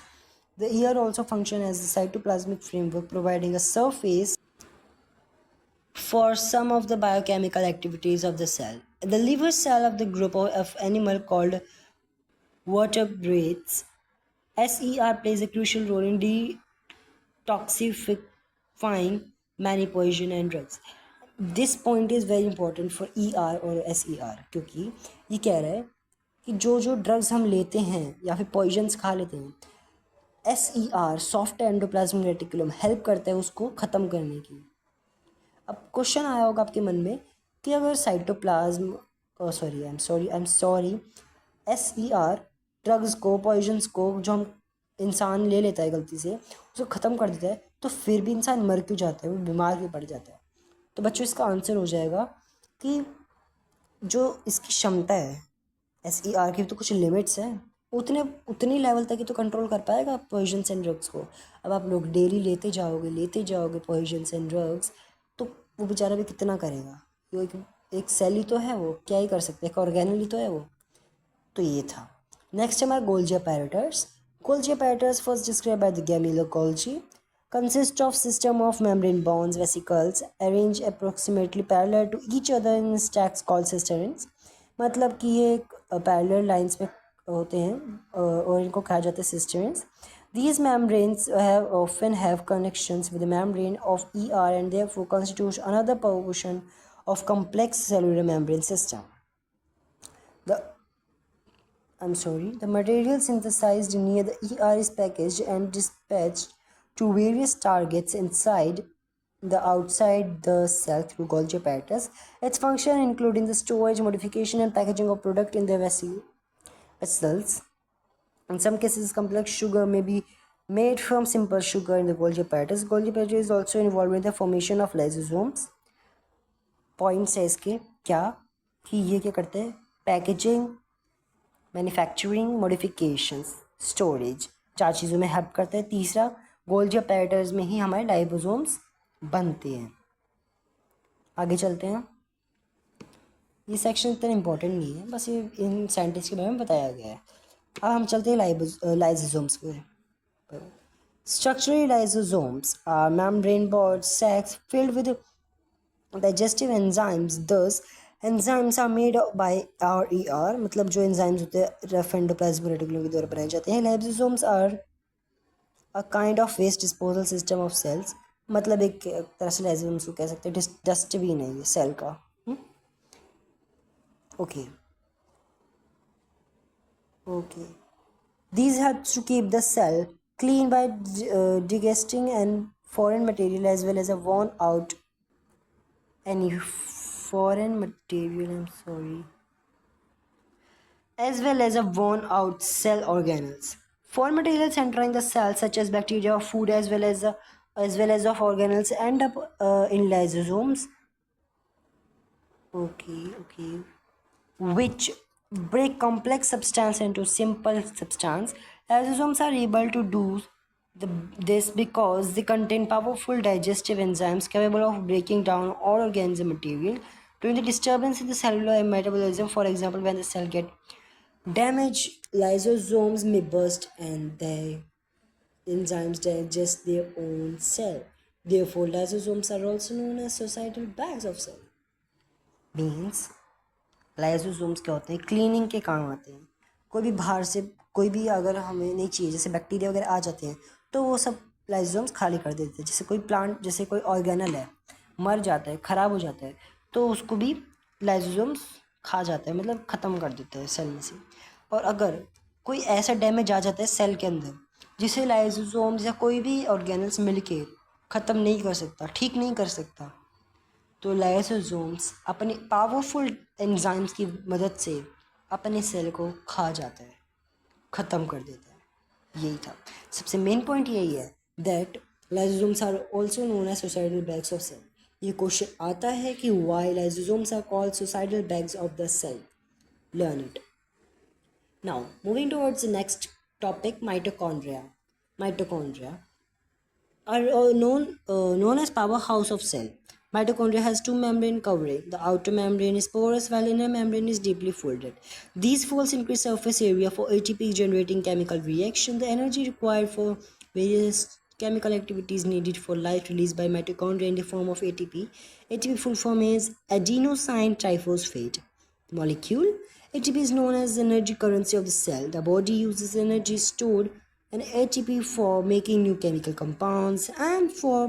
The ER also functions as the cytoplasmic framework, providing a surface for some of the biochemical activities of the cell. The liver cell of the group of animal called vertebrates, SER plays a crucial role in detoxifying many poison and drugs. This point is very important for ER और SER, क्योंकि ये कह रहा है कि जो जो drugs हम लेते हैं या फिर पॉइजन्स खा लेते हैं, SER soft endoplasmic reticulum help करता है उसको ख़त्म करने की। अब क्वेश्चन आया होगा आपके मन में कि अगर cytoplasm I am sorry SER drugs को, पॉइजन्स को जो हम इंसान ले लेता है गलती से, उसको ख़त्म कर देता है, तो फिर भी इंसान मर क्यों जाता है, वो बीमार क्यों पड़ जाता है। तो बच्चों इसका आंसर हो जाएगा कि जो इसकी क्षमता है SER की तो कुछ लिमिट्स हैं, उतनी लेवल तक ही तो कंट्रोल कर पाएगा पॉइजन्स एंड ड्रग्स को। अब आप लोग डेली लेते जाओगे पॉइजन्स एंड ड्रग्स, तो वो बेचारा भी कितना करेगा, वो एक सेल ही तो है, वो क्या ही कर सकते हैं, एक ऑर्गेनल ही तो है वो। तो ये था। नेक्स्ट हमारा Golgi apparatus. Golgi apparatus first describe by the Camillo Golgi, consist of system of membrane bonds vesicles arranged approximately parallel to each other in stacks called cisterns। मतलब कि ये पैरेलल लाइंस पे होते हैं और इनको कहा जाता है cisterns। These membranes often have connections with the membrane of ER and therefore constitute another portion of complex cellular membrane system. The material synthesized near the ER is packaged and dispatched to various targets inside the outside the cell through Golgi apparatus. Its function including the storage, modification, and packaging of product in the vessels. In some cases, complex sugar may be made from simple sugar in the Golgi apparatus. Golgi apparatus is also involved in the formation of lysosomes. Points है इसके क्या कि ये क्या करते हैं, packaging, manufacturing, modifications, storage, 4 चीज़ों में हेल्प करता है. तीसरा, गोल्जी अपैरेटस में ही हमारे लाइपोसोम्स बनते हैं. आगे चलते हैं. ये सेक्शन इतना इम्पोर्टेंट नहीं है, बस ये इन साइंटिस्ट के बारे में बताया गया है. अब हम चलते हैं लाइसोसोम्स पे. Structurally, lysosomes are membrane-bound sacs filled with digestive enzymes. Thus, enzymes are made by RER, मतलब जो enzymes होते हैं रफ एंडोप्लाज्मिक रेटिकुलम के द्वारा बनाए जाते हैं. Lysosomes are a kind of waste disposal system of cells. मतलब एक तरह से lysosomes को कह सकते हैं डस्टबिन है ये सेल का. Okay. These help to keep the cell clean by digesting and foreign material as well as a worn out cell organelles. Foreign materials entering the cell such as bacteria or food as well as of organelles end up in lysosomes. Which break complex substance into simple substance. Lysosomes are able to do this because they contain powerful digestive enzymes capable of breaking down all organism material during the disturbance in the cellular metabolism. For example, when the cell get damaged, lysosomes may burst and the enzymes digest their own cell. Therefore, lysosomes are also known as societal bags of cell. Means lysosomes क्या होते हैं, cleaning के काम आते हैं. कोई भी बाहर से कोई भी अगर हमें नहीं चाहिए, जैसे बैक्टीरिया वगैरह आ जाते हैं, तो वो सब लाइसोसोम्स खाली कर देते हैं. जैसे कोई प्लांट, जैसे कोई ऑर्गेनल है मर जाता है, ख़राब हो जाता है, तो उसको भी लाइसोसोम्स खा जाता है, मतलब ख़त्म कर देता है सेल में से. और अगर कोई ऐसा डैमेज आ जाता है सेल के अंदर जिसे लाइसोसोम्स या कोई भी ऑर्गेनल्स मिलके ख़त्म नहीं कर सकता, ठीक नहीं कर सकता, तो लाइसोसोम्स अपनी पावरफुल एंजाइम्स की मदद से अपने सेल को खा जाता है, ख़त्म कर देता है. यही था सबसे मेन पॉइंट, यही है that lysosomes are also known as societal bags of cell. ये क्वेश्चन आता है कि why lysosomes are called societal bags of the cell. Learn it. Now moving towards the next topic, mitochondria. Mitochondria are known as powerhouse of cell. Mitochondria has two membrane covering. The outer membrane is porous while inner membrane is deeply folded. These folds increase surface area for ATP generating chemical reaction. The energy required for various chemical activities needed for life released by mitochondria in the form of ATP. ATP full form is adenosine triphosphate molecule. ATP is known as the energy currency of the cell. The body uses energy stored in ATP for making new chemical compounds and for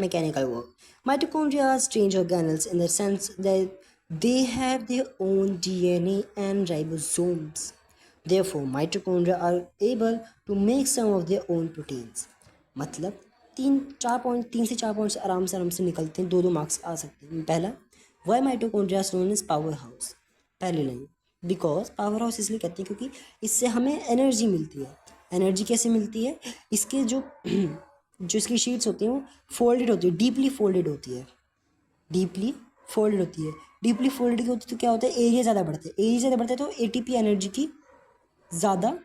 mechanical work. Mitochondria are strange organelles in the sense that they have their own DNA and ribosomes. Therefore, mitochondria are able to make some of their own proteins. मतलब 3 से 4 points आराम से निकलते हैं, 2 marks आ सकते हैं. पहला, why mitochondria is known as power house. पहली लाइन, बिकॉज पावर हाउस इसलिए कहते हैं क्योंकि इससे हमें एनर्जी मिलती है. एनर्जी कैसे मिलती है, इसके जो इसकी शीट्स होती हैं वो फोल्डेड होती है, डीपली फोल्डेड होती है. डीपली फोल्डेड होती होती तो क्या होता है, एरिया ज़्यादा बढ़ता है तो एटीपी एनर्जी की ज़्यादा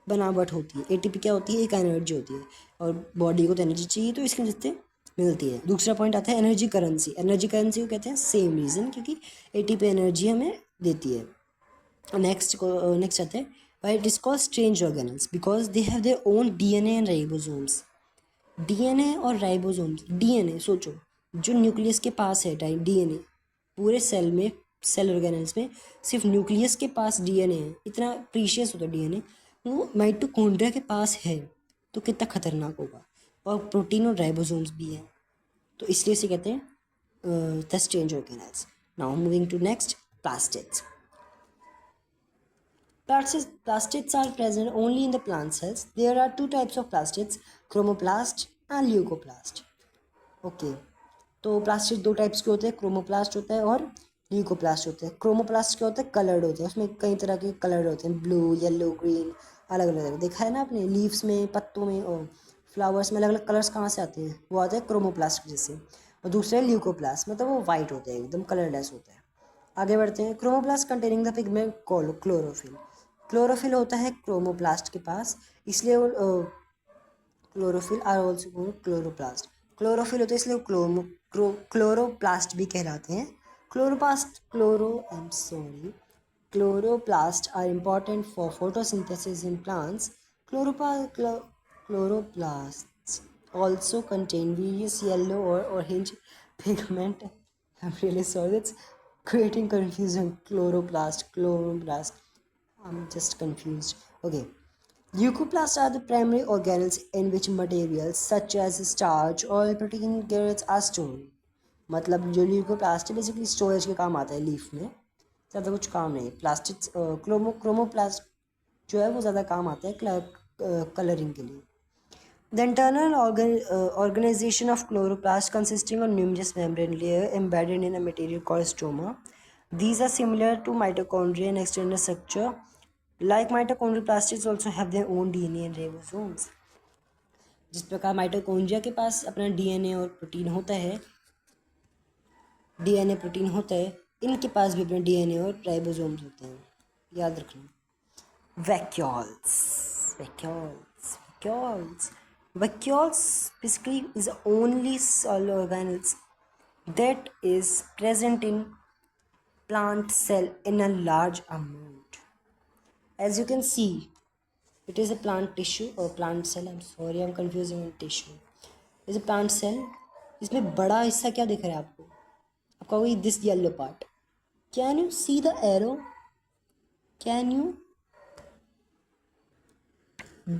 बनावट होती है. एटीपी क्या होती है, एक एनर्जी होती है और बॉडी को तो एनर्जी चाहिए तो इसके वजह से मिलती है. दूसरा पॉइंट आता है एनर्जी करेंसी. एनर्जी करेंसी को कहते हैं सेम रीज़न, क्योंकि एटीपी एनर्जी हमें देती है. नेक्स्ट आता है why it is called strange organelles because they have their own DNA and ribosomes. DNA और राइबोसोम्स. DNA सोचो, जो न्यूक्लियस के पास है DNA, पूरे सेल में, सेल ऑर्गेनल्स में सिर्फ न्यूक्लियस के पास DNA है, इतना प्रीशियस होता है DNA, वो माइटोकॉन्ड्रिया के पास है तो कितना खतरनाक होगा. और प्रोटीन और राइबोसोम्स भी है, तो इसलिए इसे कहते हैं the strange organelles. Now moving to next, plastids. Plastids are present only in the plant cells. There are two types of plastids, chromoplast and leucoplast. Okay, तो प्लास्टिड दो टाइप्स के होते हैं, क्रोमोप्लास्ट होता है और ल्यूकोप्लास्ट होते हैं. क्रोमोप्लास्ट क्या होता है? कलर्ड होते हैं, उसमें कई तरह के कलर होते हैं, ब्लू, येलो, ग्रीन, अलग अलग. देखा है ना आपने लीव्स में, पत्तों में और फ्लावर्स में अलग अलग कलर्स कहाँ से आते हैं? वो आते हैं क्रोमोप्लास्ट जैसे. और दूसरे ल्यूकोप्लास्ट, मतलब वो वाइट होते हैं, एकदम कलरलेस होते हैं. आगे बढ़ते हैं. Chromoplast containing the pigment chlorophyll. Chlorophyll होता है क्रोमोप्लास्ट के पास, इसलिए वो chlorophyll are also called chloroplast. Chlorophyll होते हैं इसलिए क्लोरोप्लास्ट भी कहलाते हैं. Chloroplast are important for photosynthesis in plants. Chloroplast also contain various yellow or orange pigment. I'm really sorry, that's creating confusion. Chloroplast. I'm just confused. Okay. Leucoplasts are the primary organelles in which materials such as starch, oil, protein, carrots are stored. मतलब जो leucoplast है basically storage के काम आता है leaf में, ज़्यादा कुछ काम नहीं. प्लास्टिक क्रोमोप्लास्ट जो है वो ज़्यादा काम आता है कलरिंग के लिए. The internal organization of chloroplast consisting of numerous membrane layer embedded in a material called stroma. These are similar to mitochondria in external structure. Like mitochondrial plastids also have their own DNA and ribosomes. जिस प्रकार mitochondria के पास अपना DNA और protein होता है, इनके पास भी अपना डीएनए और राइबोसोम्स होते हैं, याद रखना. Vacuoles basically is the only cell organelles that is present in plant cell in a large amount. As you can see, it is a plant tissue or plant cell. I'm sorry, I'm confusing with tissue. It's a plant cell. इसमें बड़ा हिस्सा क्या दिख रहा है आपको? आपका वही this yellow part. Can you see the arrow?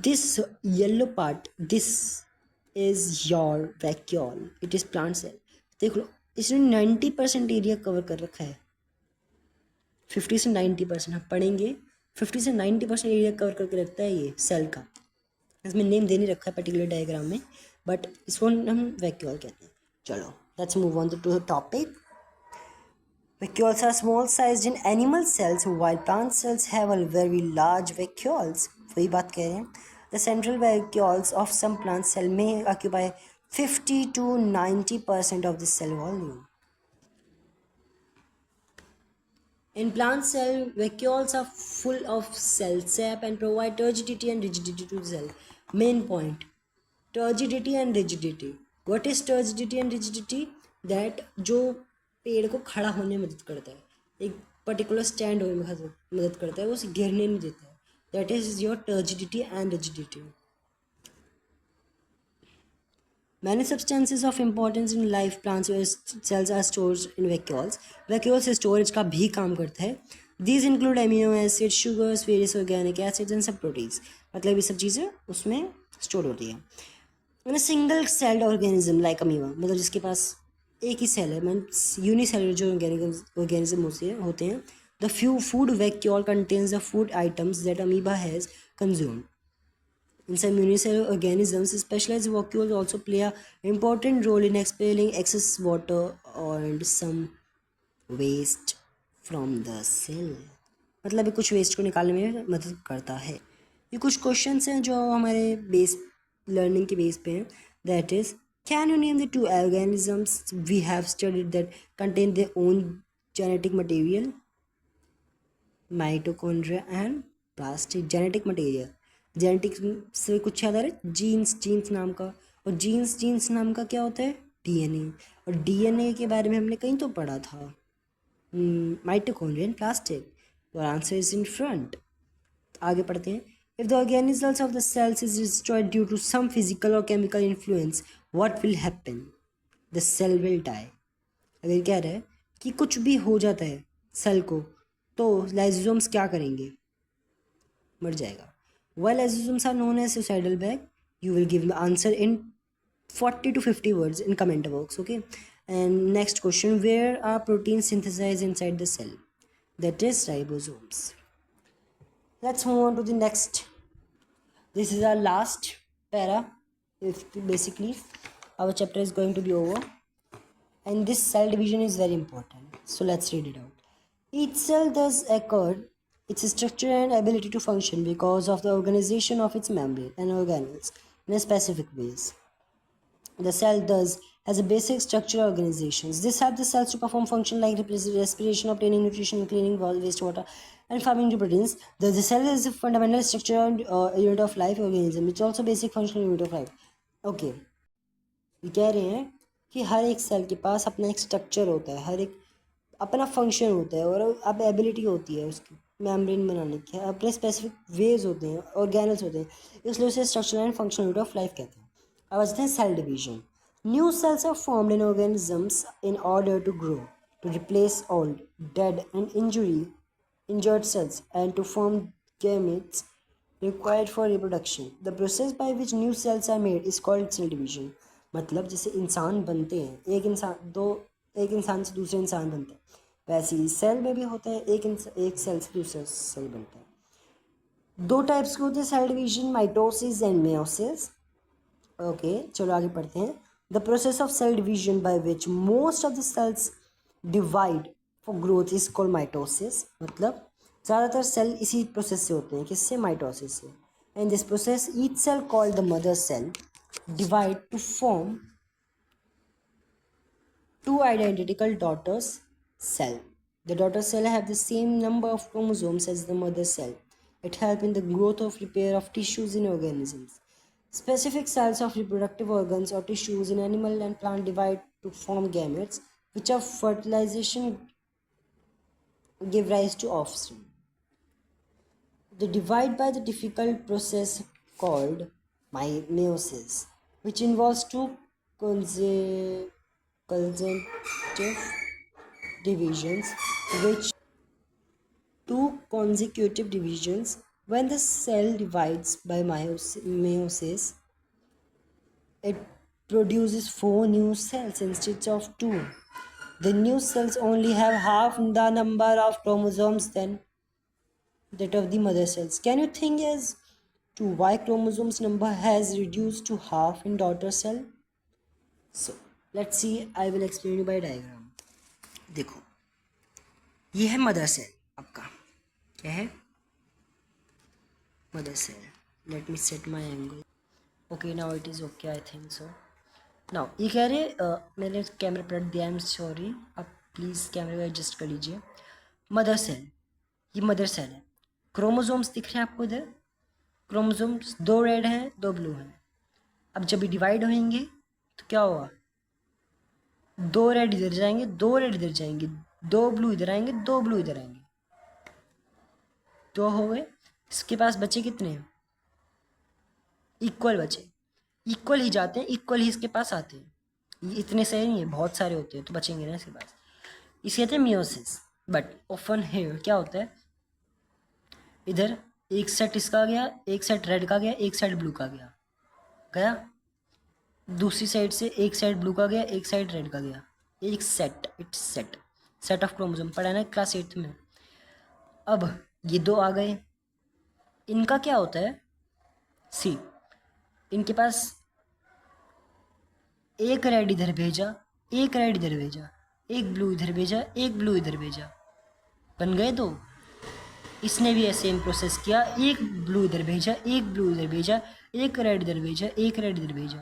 This yellow part, this is your vacuole. It is plant cell. देख लो, इसने 90% एरिया कवर कर रखा है. 50 से 90% हम पढ़ेंगे. 50 से 90% एरिया कवर करके रखता है ये सेल का. इसमें नेम दे नहीं रखा है पर्टिकुलर डायग्राम में, बट इसको हम वैक्यूल कहते हैं. चलो, let's move on to the topic. Vacuoles are small sized in animal cells while plant cells have a very large vacuoles. वही बात कह रहे हैं. The central vacuoles of some plant cell may occupy 50 to 90% of the cell volume. In plant cell, vacuoles are full of cell sap and provide turgidity and rigidity to the cell. Main point, turgidity and rigidity. What is turgidity and rigidity? That जो पेड़ को खड़ा होने में मदद करता है, एक पर्टिकुलर स्टैंड होने में मदद करता है, वो उसे गिरने नहीं देता है. That is your turgidity and rigidity. Many substances of importance in life plants cells are stored in vacuoles. Vacuoles storage का भी काम करता है. These include amino acids, sugars, various organic acids and some proteins. मतलब ये सब चीज़ें उसमें स्टोर होती है. In a single celled organism like amoeba, मतलब जिसके पास एक ही सेल है, मीन्स यूनिसेलुलर जो ऑर्गेनिज्म होते हैं. The food vacuole contains the food items that amoeba has consumed. In some unicellular organisms, specialized vacuoles also play an important role in expelling excess water and some waste from the cell. मतलब ये कुछ waste को निकालने में मदद करता है. ये कुछ क्वेश्चंस हैं जो हमारे बेस लर्निंग के बेस पे हैं. That is, can you name the two organisms we have studied that contain their own genetic material? Mitochondria and plastic. genetic material. Genetic से कुछ याद आ रहा है? जीन्स नाम का. और जीन्स नाम का क्या होता है? डीएनए. और डीएनए के बारे में हमने कहीं तो पढ़ा था. Mitochondria and plastic. और आंसर इज इन फ्रंट. आगे पढ़ते हैं. If the organisms of the cells is destroyed due to some physical or chemical influence, what will happen? The cell will die. अगर कह रहा है कि कुछ भी हो जाता है सेल को, तो लाइसोसोम्स क्या करेंगे? मर जाएगा. While lysosomes are known as suicidal bag, you will give the answer in 40 to 50 words in comment box. Okay. And next question, where are proteins synthesized inside the cell? That is ribosomes. Let's move on to the next. This is our last para. Basically, our chapter is going to be over. And this cell division is very important. So let's read it out. Each cell thus acquired its structure and ability to function because of the organization of its membrane and organelles in a specific ways. The cell thus has a basic structural organizations. This helps the cells to perform function like respiration, obtaining nutrition, cleaning wastewater, and farming new proteins. The cell is a fundamental structural unit of life organism. It's also basic functional unit of life. Okay. ये कह रहे हैं कि हर एक cell के पास अपना एक structure होता है, हर एक अपना फंक्शन होता है और अब एबिलिटी होती है उसकी मेम्ब्रेन बनाने की, अपने स्पेसिफिक वेज होते हैं, ऑर्गेनल्स होते हैं, इसलिए उसे structural and functional unit of life कहते हैं. अब आते हैं cell division. New cells are formed in organisms in order to grow, to replace old, dead and injured cells and to form gametes required for reproduction. The process by which new cells are made is called cell division. मतलब जैसे इंसान बनते हैं, एक इंसान से दूसरे इंसान बनते हैं, वैसे ही सेल में भी होता है, एक सेल से दूसरा सेल बनता है. दो टाइप्स के होते हैं cell division, mitosis and meiosis. Okay, चलो आगे पढ़ते हैं. The process of cell division by which most of the cells divide for growth is called mitosis. मतलब ज़्यादातर सेल इसी प्रोसेस से होते हैं, किससे? माइटोसिस से. And this process each cell called the mother cell divide to form two identical daughter cell. The daughter cell have the same number of chromosomes as the mother cell. It helps in the growth of repair of tissues in organisms. Specific cells of reproductive organs or tissues in animal and plant divide to form gametes, which of fertilization give rise to offspring. They divide by the difficult process called meiosis, which involves two consecutive divisions. When the cell divides by meiosis, it produces 4 new cells instead of 2. The new cells only have half the number of chromosomes than that of the mother cells. Can you think as to why chromosomes number has reduced to half in daughter cell? So let's see, I will explain you by diagram. देखो, ये है mother cell. आपका क्या है? Mother cell. Let me set my angle. Okay, now it is okay, I think so. Now ये कह रहे मैंने कैमरा पलट दिया, आई एम सॉरी, आप प्लीज़ कैमरे को एडजस्ट कर लीजिए. मदर सेल, ये मदर सेल है. क्रोमोसोम्स दिख रहे हैं आपको इधर. क्रोमोसोम्स 2 रेड हैं, 2 ब्लू हैं. अब जब ये डिवाइड होंगे तो क्या होगा? 2 रेड इधर जाएंगे, 2 रेड इधर जाएंगे, 2 ब्लू इधर आएंगे, 2 ब्लू इधर आएंगे. 2 हो गए. इसके पास बचे कितने? इक्वल बचे. इक्वल ही जाते हैं, इक्वल ही इसके पास आते हैं. ये इतने सही नहीं है, बहुत सारे होते हैं तो बचेंगे ना इसके पास. इसे कहते हैं मियोसिस. बट ऑफन हेयर क्या होता है, इधर एक सेट इसका गया, एक सेट रेड का गया, एक सेट ब्लू का गया. दूसरी साइड से एक साइड ब्लू का गया, एक साइड रेड का गया. एक सेट ऑफ क्रोमोसोम पढ़ा ना क्लास 8 में. अब ये 2 आ गए. इनका क्या होता है? सी, इनके पास एक रेड इधर भेजा, एक रेड इधर भेजा, एक ब्लू इधर भेजा, एक ब्लू इधर भेजा, बन गए 2. इसने भी सेम प्रोसेस किया, एक ब्लू इधर भेजा, एक ब्लू इधर भेजा, एक रेड इधर भेजा, एक रेड इधर भेजा.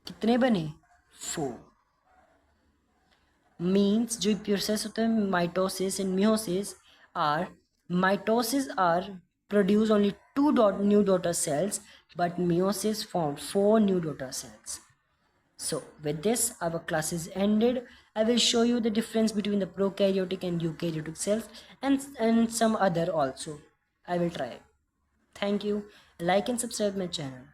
कितने बने? 4. मीन्स जो प्रोसेस होता है mitosis and meiosis are produce only 2 new daughter cells, but meiosis formed 4 new daughter cells. So with this our class is ended. I will show you the difference between the prokaryotic and eukaryotic cells and some other also. I will try. Thank you. Like and subscribe my channel.